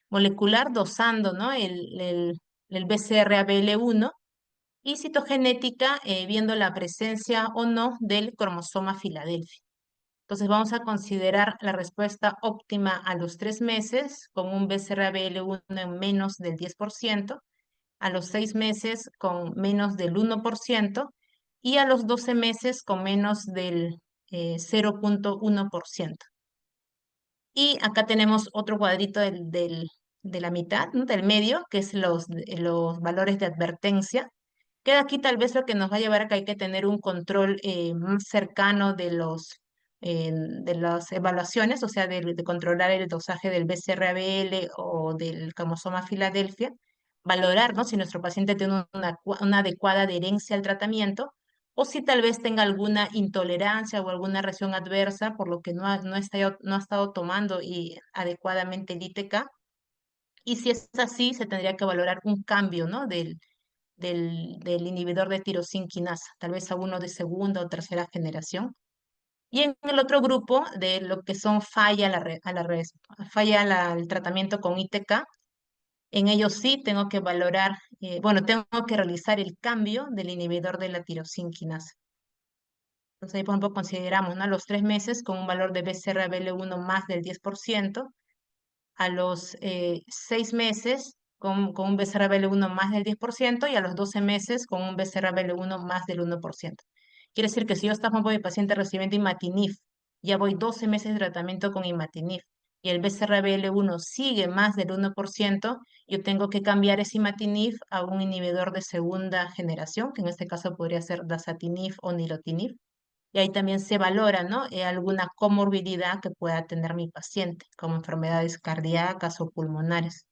Molecular dosando, ¿no? el BCR-ABL1 y citogenética viendo la presencia o no del cromosoma Filadelfia. Entonces vamos a considerar la respuesta óptima a los 3 meses con un BCR-ABL1 en menos del 10%, a los 6 meses con menos del 1% y a los 12 meses con menos del 0,1%. Y acá tenemos otro cuadrito de la mitad, ¿no? Del medio, que es los valores de advertencia. Que aquí tal vez lo que nos va a llevar a que hay que tener un control más cercano de las evaluaciones, o sea, de controlar el dosaje del BCR-ABL o del cromosoma Filadelfia, valorar, ¿no? Si nuestro paciente tiene una adecuada adherencia al tratamiento o si tal vez tenga alguna intolerancia o alguna reacción adversa, por lo que no ha estado tomando adecuadamente el ITK. Y si es así, se tendría que valorar un cambio, ¿no? del inhibidor de tirosinquinasa, tal vez a uno de segunda o tercera generación. Y en el otro grupo, de lo que son el tratamiento con ITK, en ellos sí tengo que valorar, bueno, tengo que realizar el cambio del inhibidor de la tirosinquinasa. Entonces ahí, por ejemplo, consideramos, ¿no? Los 3 meses con un valor de BCR-ABL1 más del 10%, a los 6 meses con un BCRA-BL1 más del 10% y a los 12 meses con un BCRA-BL1 más del 1%. Quiere decir que si yo estaba con mi paciente recibiendo imatinib, ya voy 12 meses de tratamiento con imatinib y el BCR-ABL1 sigue más del 1%, yo tengo que cambiar ese imatinib a un inhibidor de segunda generación, que en este caso podría ser dasatinib o nilotinib. Y ahí también se valora, ¿no? Alguna comorbilidad que pueda tener mi paciente, como enfermedades cardíacas o pulmonares.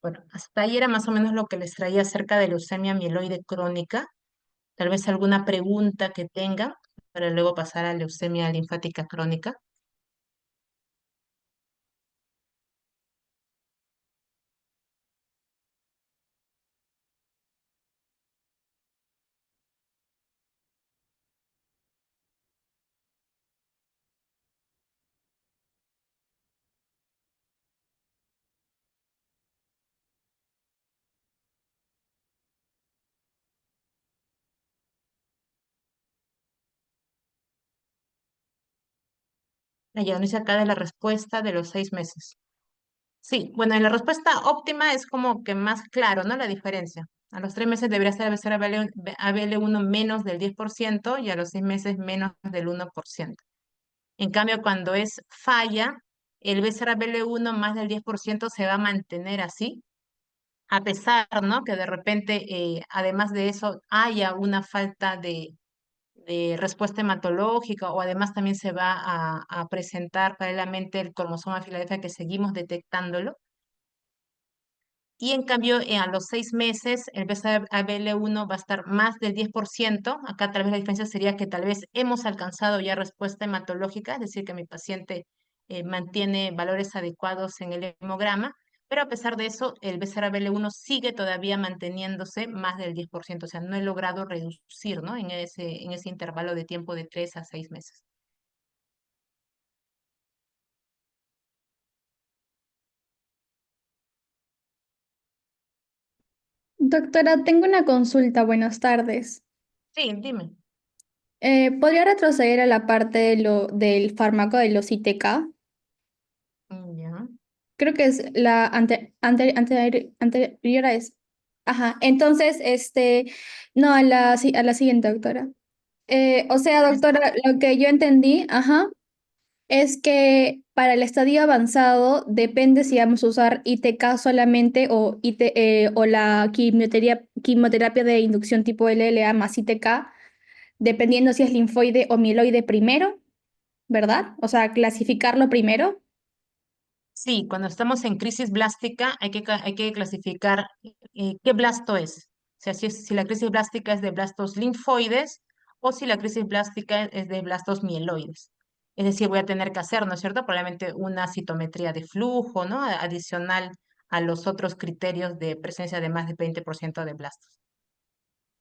Bueno, hasta ahí era más o menos lo que les traía acerca de leucemia mieloide crónica. Tal vez alguna pregunta que tenga para luego pasar a leucemia linfática crónica. Ya nos dice acá de la respuesta de los 6 meses. Sí, bueno, en la respuesta óptima es como que más claro, ¿no? La diferencia. A los 3 meses debería ser ABL1 menos del 10% y a los 6 meses menos del 1%. En cambio, cuando es falla, el BCR-ABL1 más del 10% se va a mantener así, a pesar, ¿no? Que de repente, además de eso, haya una falta de respuesta hematológica o además también se va a presentar paralelamente el cromosoma Filadelfia que seguimos detectándolo. Y en cambio, a los 6 meses, el BCR-ABL1 va a estar más del 10%. Acá tal vez la diferencia sería que tal vez hemos alcanzado ya respuesta hematológica, es decir, que mi paciente mantiene valores adecuados en el hemograma, pero a pesar de eso, el BCR-ABL1 sigue todavía manteniéndose más del 10%. O sea, no he logrado reducir, ¿no? En ese intervalo de tiempo de 3 a 6 meses. Doctora, tengo una consulta. Buenas tardes. Sí, dime. ¿Podría retroceder a la parte del fármaco de los ITK? Ya. Creo que es la anterior a eso. Ajá, entonces, no, a la siguiente, doctora. O sea, doctora, lo que yo entendí, ajá, es que para el estadio avanzado depende si vamos a usar ITK solamente o la quimioterapia de inducción tipo LLA más ITK, dependiendo si es linfoide o mieloide primero, ¿verdad? O sea, clasificarlo primero. Sí, cuando estamos en crisis blástica hay que clasificar qué blasto es. O sea, si la crisis blástica es de blastos linfoides o si la crisis blástica es de blastos mieloides. Es decir, voy a tener que hacer, ¿no es cierto? Probablemente una citometría de flujo, ¿no? Adicional a los otros criterios de presencia de más de 20% de blastos.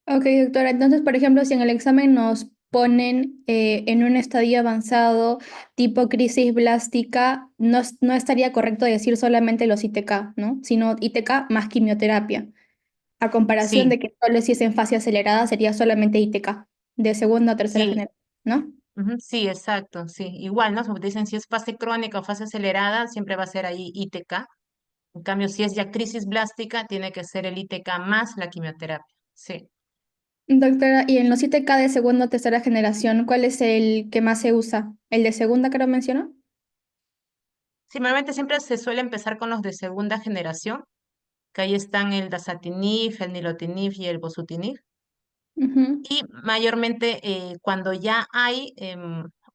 Ok, doctora. Entonces, por ejemplo, si en el examen nos ponen en un estadio avanzado tipo crisis blástica, no estaría correcto decir solamente los ITK, ¿no? Sino ITK más quimioterapia. A comparación Sí, de que solo si es en fase acelerada sería solamente ITK, de segunda o tercera sí, generación, ¿no? ujú, sí, exacto, sí. Igual, ¿no? Como te dicen, si es fase crónica o fase acelerada, siempre va a ser ahí ITK. En cambio, si es ya crisis blástica, tiene que ser el ITK más la quimioterapia. Sí. Doctora, y en los ITK de segunda o tercera generación, ¿cuál es el que más se usa? ¿El de segunda que lo mencionó? Sí, normalmente siempre se suele empezar con los de segunda generación, que ahí están el dasatinib, el nilotinib y el bosutinib. Ujú. Y mayormente cuando ya hay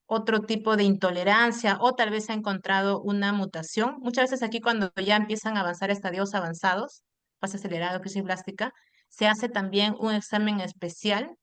otro tipo de intolerancia o tal vez se ha encontrado una mutación, muchas veces aquí cuando ya empiezan a avanzar estadios avanzados, fase acelerada, crisis blástica, se hace también un examen especial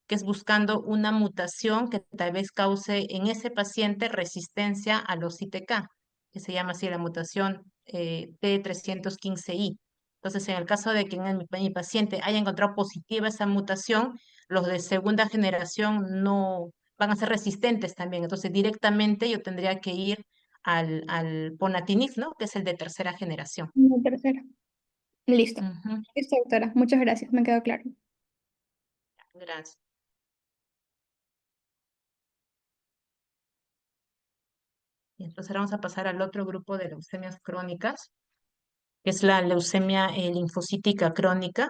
que es buscando una mutación que tal vez cause en ese paciente resistencia a los ITK, que se llama así la mutación T315I. Entonces, en el caso de que en mi paciente haya encontrado positiva esa mutación, los de segunda generación no van a ser resistentes también. Entonces, directamente yo tendría que ir al ponatinib, ¿no? Que es el de tercera generación. La tercera. Listo. Ujú. Listo, doctora. Muchas gracias. Me quedó claro. Gracias. Y entonces ahora vamos a pasar al otro grupo de leucemias crónicas, que es la leucemia linfocítica crónica.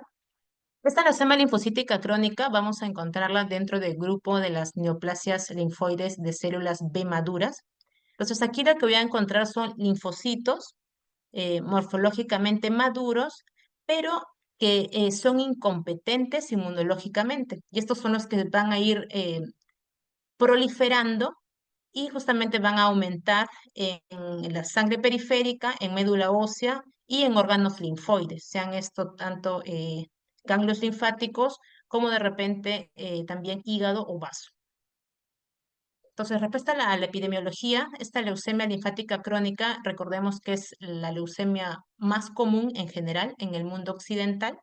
Esta leucemia linfocítica crónica vamos a encontrarla dentro del grupo de las neoplasias linfoides de células B maduras. Entonces aquí lo que voy a encontrar son linfocitos morfológicamente maduros, pero que son incompetentes inmunológicamente. Y estos son los que van a ir proliferando y justamente van a aumentar en la sangre periférica, en médula ósea y en órganos linfoides, sean esto tanto ganglios linfáticos como de repente también hígado o vaso. Entonces, respecto a la epidemiología, esta leucemia linfática crónica, recordemos que es la leucemia más común en general en el mundo occidental.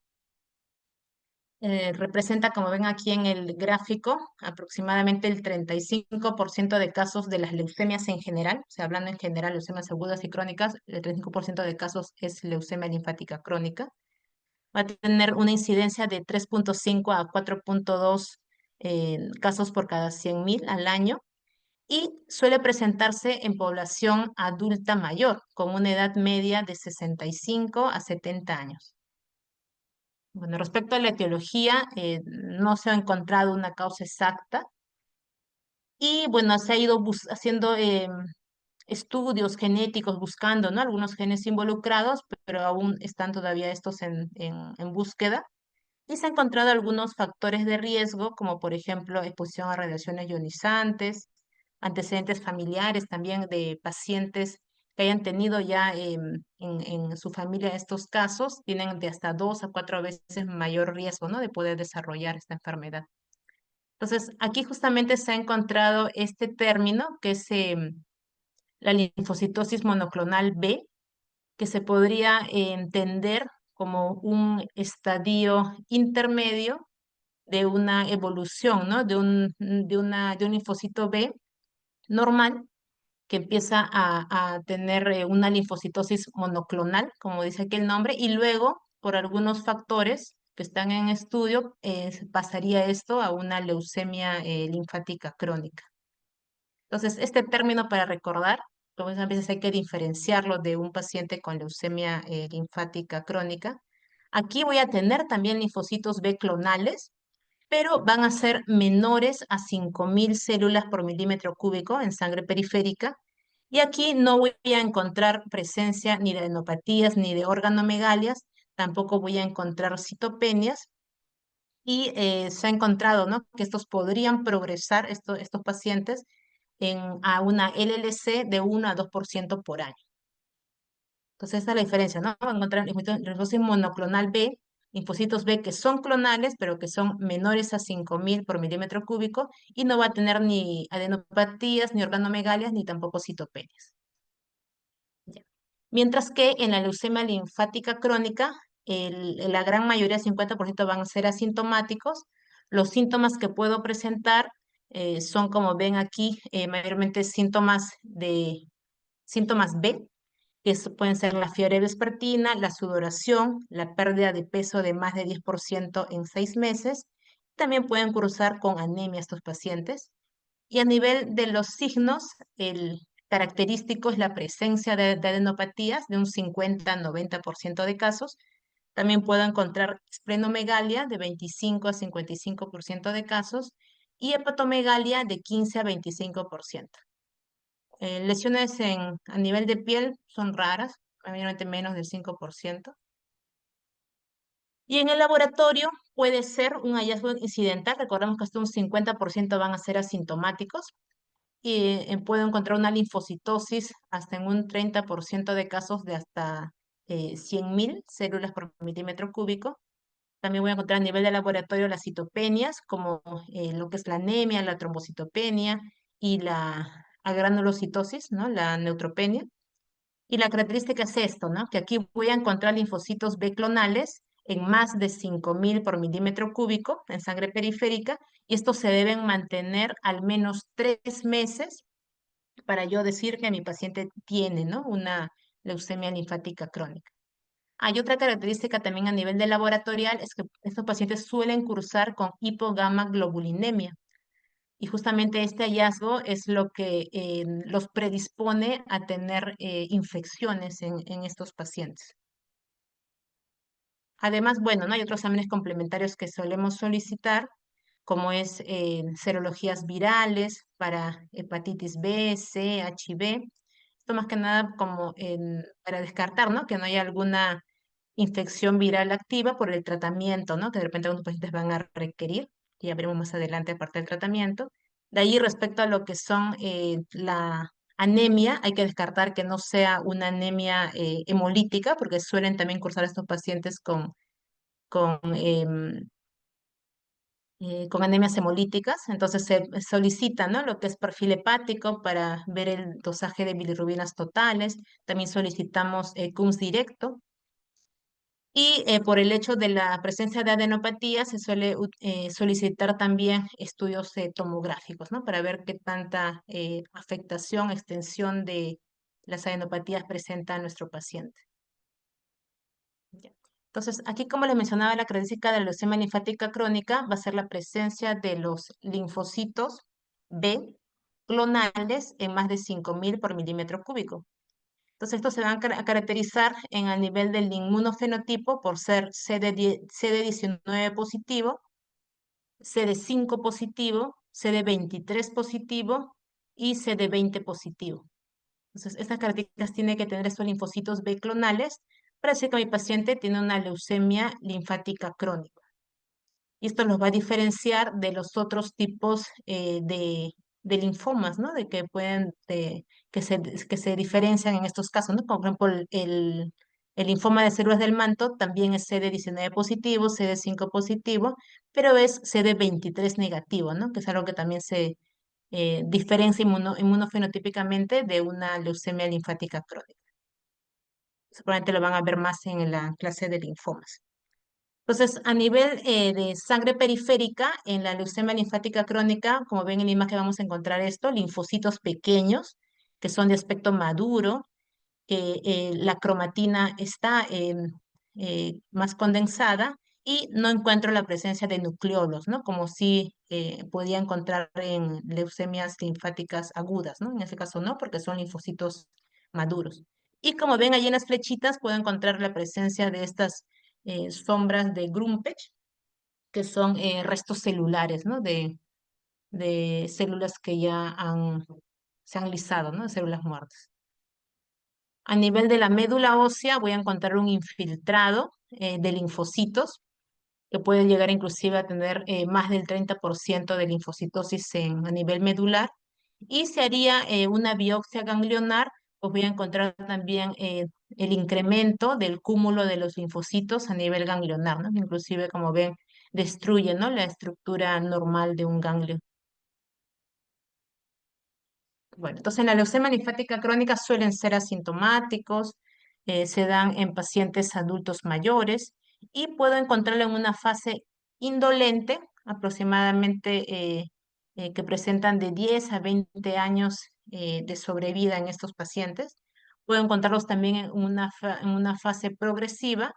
Representa, como ven aquí en el gráfico, aproximadamente el 35% de casos de las leucemias en general, o sea, hablando en general, leucemias agudas y crónicas, el 35% de casos es leucemia linfática crónica. Va a tener una incidencia de 3.5 a 4.2 casos por cada 100.000 al año y suele presentarse en población adulta mayor, con una edad media de 65 a 70 años. Bueno, respecto a la etiología, no se ha encontrado una causa exacta y bueno, se ha ido haciendo estudios genéticos buscando, ¿no? Algunos genes involucrados, pero aún están todavía estos en búsqueda. Y se han encontrado algunos factores de riesgo, como por ejemplo exposición a radiaciones ionizantes, antecedentes familiares también de pacientes que hayan tenido ya en su familia estos casos, tienen de hasta 2 a 4 veces mayor riesgo, ¿no? De poder desarrollar esta enfermedad. Entonces, aquí justamente se ha encontrado este término, que es la linfocitosis monoclonal B, que se podría entender como un estadio intermedio de una evolución, ¿no? De un linfocito B normal que empieza a tener una linfocitosis monoclonal, como dice aquí el nombre, y luego, por algunos factores que están en estudio, pasaría esto a una leucemia linfática crónica. Entonces, este término para recordar, como a veces hay que diferenciarlo de un paciente con leucemia linfática crónica. Aquí voy a tener también linfocitos B clonales, pero van a ser menores a 5.000 células por milímetro cúbico en sangre periférica. Y aquí no voy a encontrar presencia ni de adenopatías ni de organomegalias, tampoco voy a encontrar citopenias. Y se ha encontrado, ¿no? Que estos podrían progresar, estos pacientes, a una LLC de 1 a 2% por año. Entonces, esa es la diferencia, ¿no? Van a encontrar linfocitos monoclonal B, linfocitos B que son clonales, pero que son menores a 5.000 por milímetro cúbico y no va a tener ni adenopatías, ni organomegalias, ni tampoco citopenias. Ya. Mientras que en la leucemia linfática crónica, la gran mayoría, 50%, van a ser asintomáticos. Los síntomas que puedo presentar son, como ven aquí, mayormente síntomas B, que pueden ser la fiebre vespertina, la sudoración, la pérdida de peso de más de 10% en 6 meses. También pueden cruzar con anemia estos pacientes. Y a nivel de los signos, el característico es la presencia de adenopatías de un 50-90% de casos. También puedo encontrar esplenomegalia de 25 a 55% de casos y hepatomegalia de 15 a 25%. Lesiones a nivel de piel son raras, mayormente menos del 5%. Y en el laboratorio puede ser un hallazgo incidental, recordemos que hasta un 50% van a ser asintomáticos, y puedo encontrar una linfocitosis hasta en un 30% de casos de hasta 100.000 células por milímetro cúbico. También voy a encontrar a nivel de laboratorio las citopenias, como lo que es la anemia, la trombocitopenia y la agranulocitosis, ¿no? La neutropenia. Y la característica es esto, ¿no? Que aquí voy a encontrar linfocitos B clonales en más de 5.000 por milímetro cúbico en sangre periférica, y estos se deben mantener al menos 3 meses para yo decir que mi paciente tiene, ¿no? Una leucemia linfática crónica. Hay otra característica también a nivel de laboratorial, es que estos pacientes suelen cursar con hipogamaglobulinemia. Y justamente este hallazgo es lo que los predispone a tener infecciones en estos pacientes. Además, bueno, ¿no? Hay otros exámenes complementarios que solemos solicitar, como es serologías virales para hepatitis B, C, HIV. Esto más que nada como para descartar, ¿no? Que no haya alguna infección viral activa por el tratamiento, ¿no? Que de repente algunos pacientes van a requerir, y ya veremos más adelante aparte del tratamiento. De ahí respecto a lo que son la anemia, hay que descartar que no sea una anemia hemolítica, porque suelen también cursar estos pacientes con, em, con anemias hemolíticas. Entonces se solicita, ¿no? Lo que es perfil hepático para ver el dosaje de bilirrubinas totales. También solicitamos CUMS directo. Y por el hecho de la presencia de adenopatía se suele solicitar también estudios tomográficos, ¿no? Para ver qué tanta afectación, extensión de las adenopatías presenta nuestro paciente. Ya. Entonces, aquí como les mencionaba, la característica de la leucemia linfática crónica va a ser la presencia de los linfocitos B clonales en más de 5.000 por milímetro cúbico. Entonces, estos se van a caracterizar en el nivel del inmunofenotipo por ser CD19 positivo, CD5 positivo, CD23 positivo y CD20 positivo. Entonces, estas características tiene que tener estos linfocitos B clonales para decir que mi paciente tiene una leucemia linfática crónica. Y esto los va a diferenciar de los otros tipos de linfomas, ¿no? De que pueden, que se diferencian en estos casos, ¿no? Como por ejemplo el linfoma de células del manto también es CD19 positivo, CD5 positivo, pero es CD23 negativo, ¿no? Que es algo que también se diferencia inmunofenotípicamente de una leucemia linfática crónica. Seguramente lo van a ver más en la clase de linfomas. Entonces, a nivel de sangre periférica, en la leucemia linfática crónica, como ven en la imagen vamos a encontrar esto, linfocitos pequeños, que son de aspecto maduro, la cromatina está más condensada y no encuentro la presencia de nucleolos, ¿no? Como si podía encontrar en leucemias linfáticas agudas, ¿no? En ese caso no, porque son linfocitos maduros. Y como ven allí en las flechitas, puedo encontrar la presencia de estas sombras de Grumpech, que son restos celulares, ¿no? De células que ya se han lisado, ¿no? Células muertas. A nivel de la médula ósea voy a encontrar un infiltrado de linfocitos que puede llegar inclusive a tener más del 30% de linfocitosis a nivel medular. Y se haría una biopsia ganglionar, pues voy a encontrar también el incremento del cúmulo de los linfocitos a nivel ganglionar, ¿no? Inclusive, como ven, destruye, ¿no? La estructura normal de un ganglio. Bueno, entonces en la leucemia linfática crónica suelen ser asintomáticos, se dan en pacientes adultos mayores y puedo encontrarlo en una fase indolente, aproximadamente que presentan de 10 a 20 años de sobrevida en estos pacientes. Puedo encontrarlos también en una fase progresiva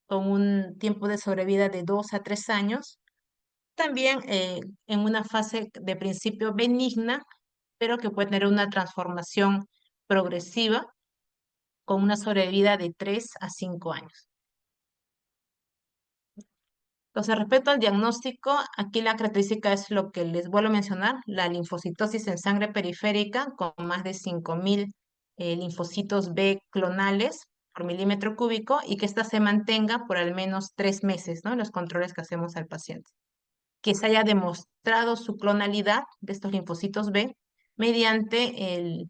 con un tiempo de sobrevida de 2 a 3 años. También en una fase de principio benigna pero que puede tener una transformación progresiva con una sobrevida de 3 a 5 años. Entonces, respecto al diagnóstico, aquí la característica es lo que les vuelvo a mencionar, la linfocitosis en sangre periférica con más de 5.000 linfocitos B clonales por milímetro cúbico y que ésta se mantenga por al menos 3 meses, ¿no? En los controles que hacemos al paciente. Que se haya demostrado su clonalidad de estos linfocitos B mediante el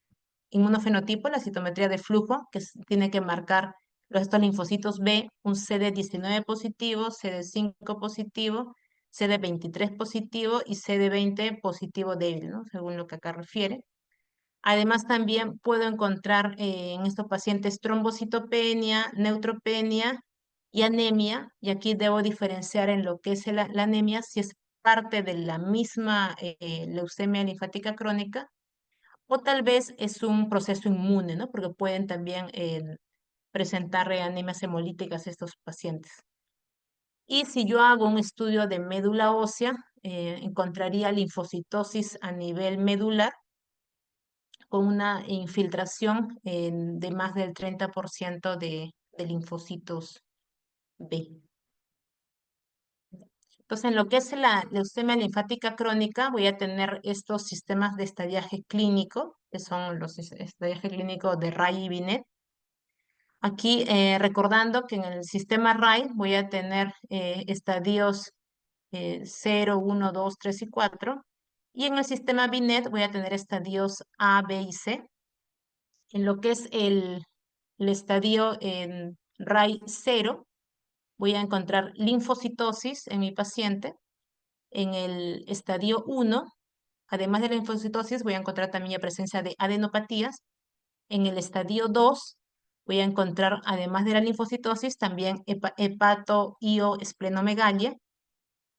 inmunofenotipo, la citometría de flujo, que tiene que marcar estos linfocitos B, un CD19 positivo, CD5 positivo, CD23 positivo y CD20 positivo débil, ¿no? Según lo que acá refiere. Además, también puedo encontrar en estos pacientes trombocitopenia, neutropenia y anemia, y aquí debo diferenciar en lo que es la anemia, si es parte de la misma leucemia linfática crónica o tal vez es un proceso inmune, ¿no? Porque pueden también presentar anemias hemolíticas estos pacientes. Y si yo hago un estudio de médula ósea, encontraría linfocitosis a nivel medular con una infiltración de más del 30% de linfocitos B. Entonces, en lo que es la leucemia linfática crónica, voy a tener estos sistemas de estadiaje clínico, que son los estadiaje clínico de Ray y Binet. Aquí, recordando que en el sistema Ray voy a tener estadios 0, 1, 2, 3 y 4. Y en el sistema Binet voy a tener estadios A, B y C. En lo que es el estadio en RAI 0, voy a encontrar linfocitosis en mi paciente. En el estadio 1, además de la linfocitosis, voy a encontrar también la presencia de adenopatías. En el estadio 2, voy a encontrar, además de la linfocitosis, también hepato-io-esplenomegalia.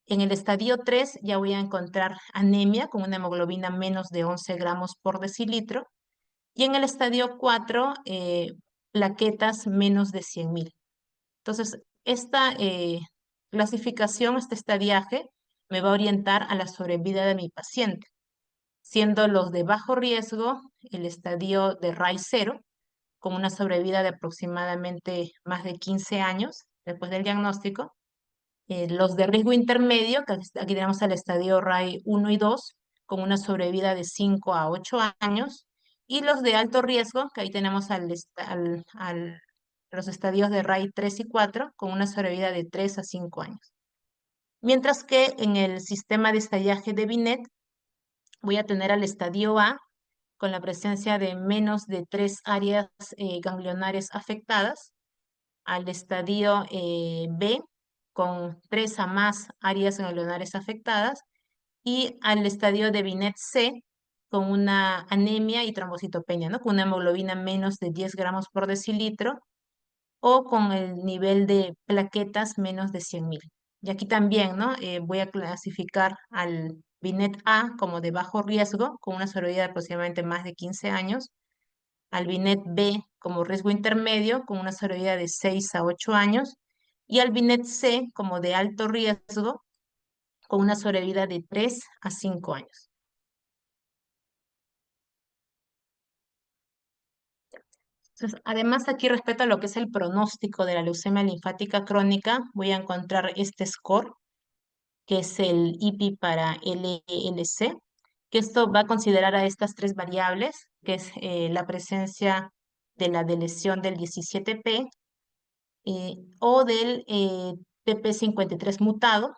En el estadio 3 ya voy a encontrar anemia con una hemoglobina menos de 11 gramos por decilitro. Y en el estadio 4, plaquetas menos de 100.000. Entonces, esta clasificación, este estadiaje, me va a orientar a la sobrevida de mi paciente, siendo los de bajo riesgo el estadio de RAI 0, con una sobrevida de aproximadamente más de 15 años después del diagnóstico. Los de riesgo intermedio, que aquí tenemos al estadio RAI 1 y 2, con una sobrevida de 5 a 8 años. Y los de alto riesgo, que ahí tenemos los estadios de RAI 3 y 4, con una sobrevida de 3 a 5 años. Mientras que en el sistema de estallaje de Binet, voy a tener al estadio A, con la presencia de menos de 3 áreas ganglionares afectadas, al estadio B, con 3 a más áreas ganglionares afectadas, y al estadio de Binet C, con una anemia y trombocitopenia, ¿no? Con una hemoglobina menos de 10 gramos por decilitro, o con el nivel de plaquetas menos de 100.000. Y aquí también, ¿no? Voy a clasificar al Binet A como de bajo riesgo, con una sobrevida de aproximadamente más de 15 años, al Binet B como riesgo intermedio, con una sobrevida de 6 a 8 años, y al Binet C como de alto riesgo, con una sobrevida de 3 a 5 años. Entonces, además, aquí respecto a lo que es el pronóstico de la leucemia linfática crónica, voy a encontrar este score, que es el IPI para LLC, que esto va a considerar a estas tres variables, que es la presencia de la deleción del 17P o del TP53 mutado,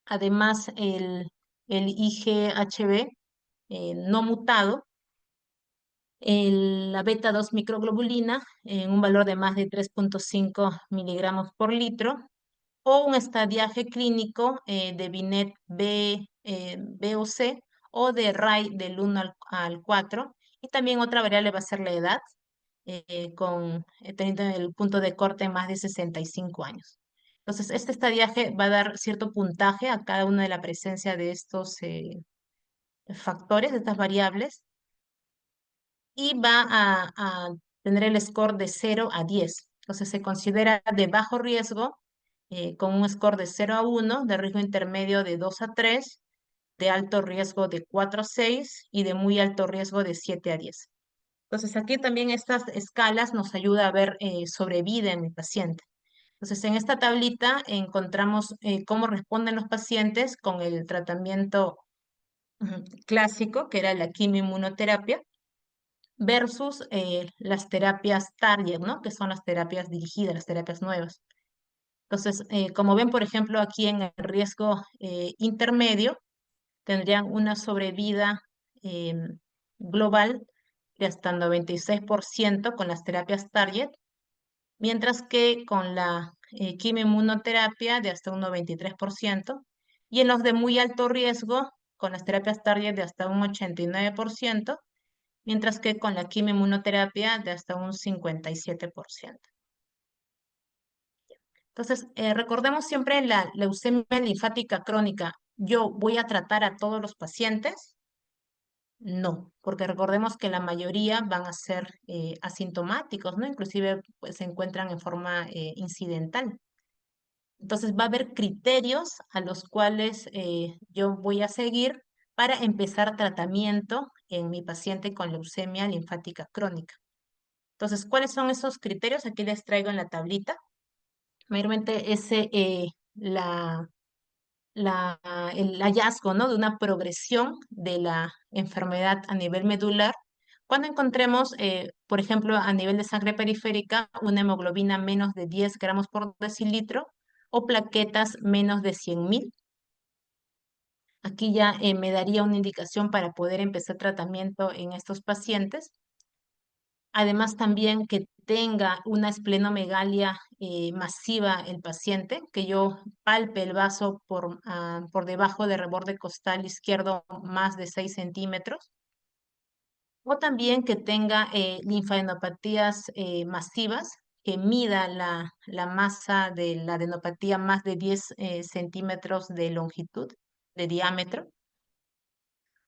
además el IGHB no mutado, la beta-2 microglobulina en un valor de más de 3.5 miligramos por litro, o un estadiaje clínico de Binet B o C, o de RAI del 1 al 4, y también otra variable va a ser la edad, teniendo el punto de corte más de 65 años. Entonces, este estadiaje va a dar cierto puntaje a cada una de la presencia de estos factores, de estas variables, y va a tener el score de 0 a 10. Entonces, se considera de bajo riesgo con un score de 0 a 1, de riesgo intermedio de 2 a 3, de alto riesgo de 4 a 6 y de muy alto riesgo de 7 a 10. Entonces, aquí también estas escalas nos ayuda a ver sobrevida en el paciente. Entonces, en esta tablita encontramos cómo responden los pacientes con el tratamiento clásico, que era la quimioinmunoterapia, versus las terapias target, ¿no? Que son las terapias dirigidas, las terapias nuevas. Entonces, como ven, por ejemplo, aquí en el riesgo intermedio, tendrían una sobrevida global de hasta 96% con las terapias target, mientras que con la quimioinmunoterapia de hasta un 93%, y en los de muy alto riesgo, con las terapias target de hasta un 89%, mientras que con la quimioinmunoterapia de hasta un 57%. Entonces, recordemos siempre la leucemia linfática crónica. ¿Yo voy a tratar a todos los pacientes? No, porque recordemos que la mayoría van a ser asintomáticos, ¿no? Inclusive pues, se encuentran en forma incidental. Entonces va a haber criterios a los cuales yo voy a seguir para empezar tratamiento en mi paciente con leucemia linfática crónica. Entonces, ¿cuáles son esos criterios? Aquí les traigo en la tablita. Mayormente es la, el hallazgo, ¿no? De una progresión de la enfermedad a nivel medular. Cuando encontremos, por ejemplo, a nivel de sangre periférica, una hemoglobina menos de 10 gramos por decilitro o plaquetas menos de 100.000. Aquí ya me daría una indicación para poder empezar tratamiento en estos pacientes. Además, también que tenga una esplenomegalia masiva el paciente, que yo palpe el vaso por debajo del reborde costal izquierdo más de 6 centímetros. O también que tenga linfadenopatías masivas, que mida la masa de la adenopatía más de 10 centímetros de longitud, de diámetro.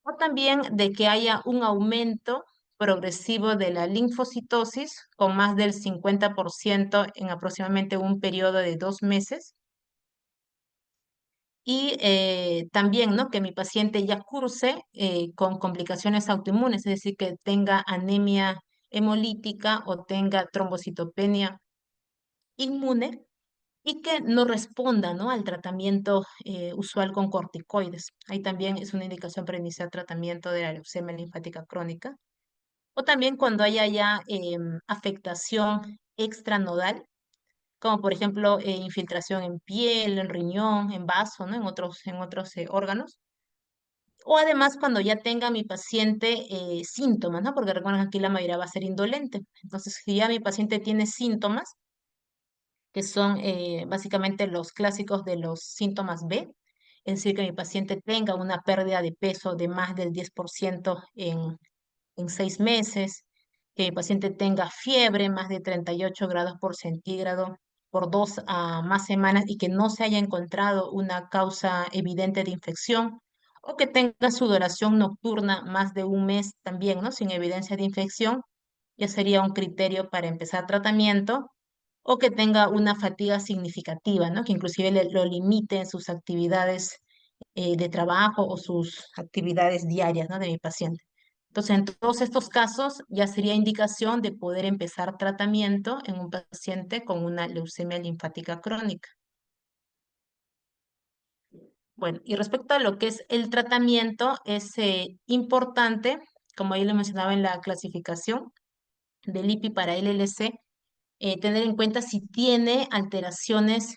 O también de que haya un aumento progresivo de la linfocitosis con más del 50% en aproximadamente un periodo de 2 meses. Y también, ¿no? Que mi paciente ya curse con complicaciones autoinmunes, es decir, que tenga anemia hemolítica o tenga trombocitopenia inmune y que no responda, ¿no? Al tratamiento usual con corticoides. Ahí también es una indicación para iniciar tratamiento de la leucemia linfática crónica. O también cuando haya ya afectación extranodal, como por ejemplo infiltración en piel, en riñón, en vaso, ¿no? En otros órganos. O además cuando ya tenga mi paciente síntomas, ¿no? Porque recuerden que aquí la mayoría va a ser indolente. Entonces, si ya mi paciente tiene síntomas, que son básicamente los clásicos de los síntomas B, es decir, que mi paciente tenga una pérdida de peso de más del 10% en 6 meses, que mi paciente tenga fiebre más de 38 grados por centígrado por 2 a más semanas y que no se haya encontrado una causa evidente de infección, o que tenga sudoración nocturna más de un mes también, ¿no? Sin evidencia de infección, ya sería un criterio para empezar tratamiento, o que tenga una fatiga significativa, ¿no? Que inclusive lo limite en sus actividades de trabajo o sus actividades diarias, ¿no? De mi paciente. Entonces, en todos estos casos ya sería indicación de poder empezar tratamiento en un paciente con una leucemia linfática crónica. Bueno, y respecto a lo que es el tratamiento, es importante, como ahí lo mencionaba en la clasificación del IPI para LLC, tener en cuenta si tiene alteraciones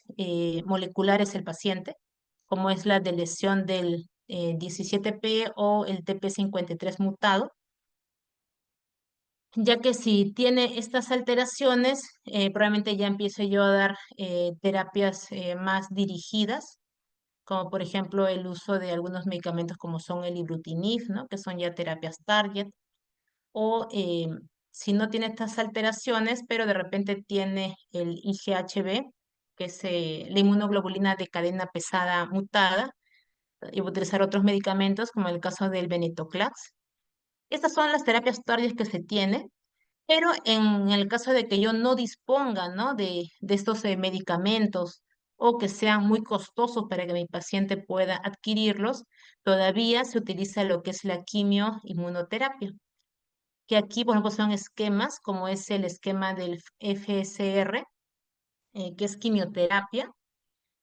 moleculares el paciente, como es la de lesión del 17P o el TP53 mutado, ya que si tiene estas alteraciones, probablemente ya empiezo yo a dar terapias más dirigidas, como por ejemplo el uso de algunos medicamentos como son el ibrutinib, ¿no? Que son ya terapias target, o si no tiene estas alteraciones, pero de repente tiene el IgHB, que es la inmunoglobulina de cadena pesada mutada, y voy a utilizar otros medicamentos, como el caso del venetoclax. Estas son las terapias tardías que se tienen, pero en el caso de que yo no disponga, ¿no? de estos medicamentos o que sean muy costosos para que mi paciente pueda adquirirlos, todavía se utiliza lo que es la quimio-inmunoterapia, que aquí, por ejemplo, son esquemas, como es el esquema del FSR, que es quimioterapia,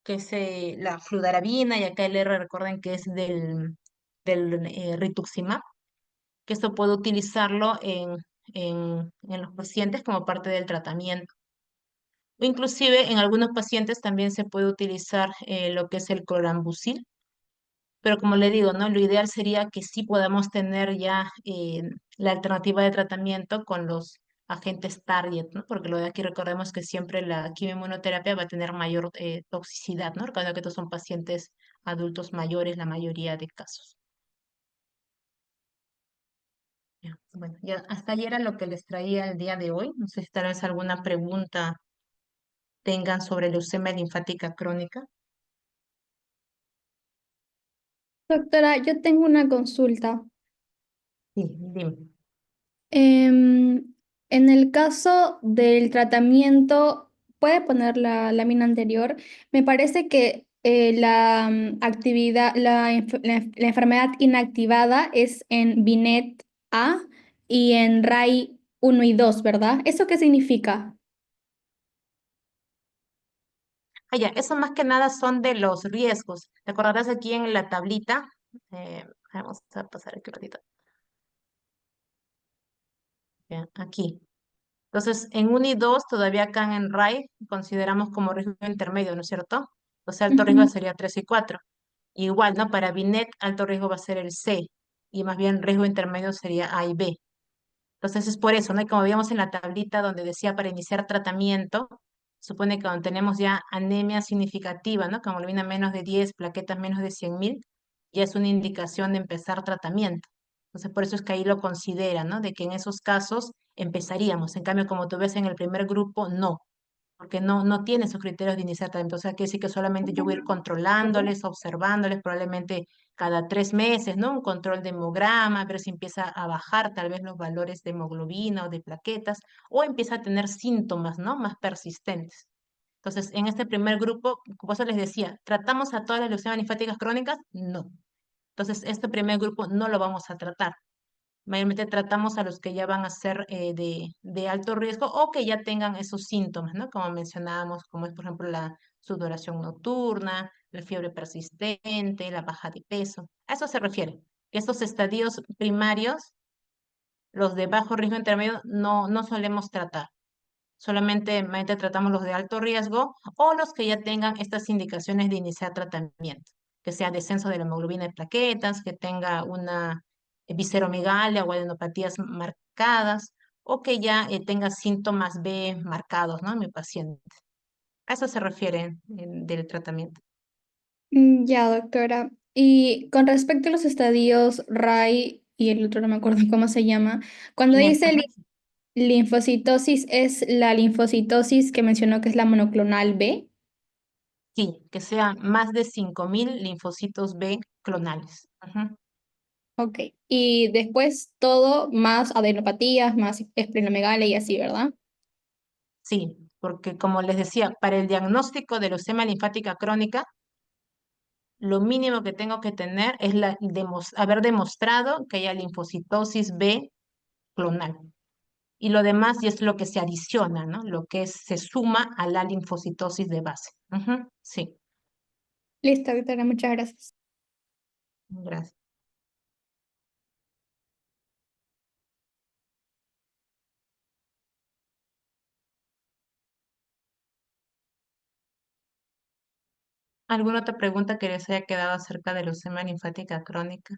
que es la fludarabina, y acá el R, recuerden que es del rituximab, que esto puedo utilizarlo en los pacientes como parte del tratamiento. O inclusive en algunos pacientes también se puede utilizar lo que es el clorambucil, pero como le digo, ¿no? Lo ideal sería que sí podamos tener ya la alternativa de tratamiento con los agentes target, ¿no? Porque lo de aquí recordemos que siempre la quimioinmunoterapia va a tener mayor toxicidad, ¿no? Recordando que estos son pacientes adultos mayores, la mayoría de casos. Ya, bueno, ya hasta ayer era lo que les traía el día de hoy. No sé si tal vez alguna pregunta tengan sobre leucemia linfática crónica. Doctora, yo tengo una consulta. Sí, dime. En el caso del tratamiento, puede poner la lámina anterior. Me parece que la actividad, la enfermedad inactivada es en Binet A y en RAI 1 y 2, ¿verdad? ¿Eso qué significa? Ah, ya, eso más que nada son de los riesgos. ¿Te acordarás aquí en la tablita? Vamos a pasar aquí un ratito. Ya, aquí. Entonces, en 1 y 2 todavía acá en RAI consideramos como riesgo intermedio, ¿no es cierto? O sea, alto riesgo Ujú. sería 3 y 4. Igual, ¿no? Para Binet, alto riesgo va a ser el C y más bien riesgo intermedio sería A y B. Entonces es por eso, ¿no? Y como veíamos en la tablita donde decía para iniciar tratamiento, supone que cuando tenemos ya anemia significativa, ¿no? Con hemoglobina menos de 10, plaquetas menos de 100.000, ya es una indicación de empezar tratamiento. Entonces por eso es que ahí lo considera, ¿no? De que en esos casos empezaríamos. En cambio, como tú ves en el primer grupo, no, porque no tiene sus criterios de iniciar tratamiento. O sea, quiere decir que solamente yo voy a ir controlándoles, observándoles, probablemente cada 3 meses, ¿no? Un control de hemograma, ver si empieza a bajar tal vez los valores de hemoglobina o de plaquetas, o empieza a tener síntomas, ¿no? Más persistentes. Entonces, en este primer grupo, como eso les decía, ¿tratamos a todas las leucemias linfáticas crónicas? No. Entonces, este primer grupo no lo vamos a tratar. Mayormente tratamos a los que ya van a ser de alto riesgo o que ya tengan esos síntomas, ¿no? Como mencionábamos, como es, por ejemplo, la sudoración nocturna, la fiebre persistente, la baja de peso. A eso se refiere. Que estos estadios primarios, los de bajo riesgo intermedio, no solemos tratar. Solamente mayormente tratamos los de alto riesgo o los que ya tengan estas indicaciones de iniciar tratamiento, que sea descenso de la hemoglobina de plaquetas, que tenga una visceromegalia o adenopatías marcadas, o que ya tenga síntomas B marcados, ¿no? En mi paciente. A eso se refiere del tratamiento. Ya, doctora. Y con respecto a los estadios RAI y el otro no me acuerdo cómo se llama, cuando Binet, dice ajá. linfocitosis, ¿es la linfocitosis que mencionó que es la monoclonal B? Sí, que sea más de 5.000 linfocitos B clonales. Ajá. Ok. Y después todo más adenopatías, más esplenomegalia y así, ¿verdad? Sí, porque como les decía, para el diagnóstico de leucemia linfática crónica, lo mínimo que tengo que tener es haber demostrado que haya linfocitosis B clonal. Y lo demás ya es lo que se adiciona, ¿no? Lo que se suma a la linfocitosis de base. Ujú, sí, Listo, doctora, muchas gracias. gracias. ¿Alguna otra pregunta que les haya quedado acerca de leucemia linfática crónica?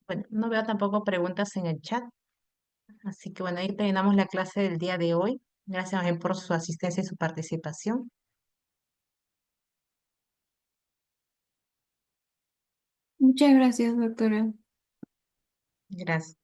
Bueno, no veo tampoco preguntas en el chat, así que bueno, ahí terminamos la clase del día de hoy. Gracias por su asistencia y su participación. Muchas gracias, doctora. Gracias.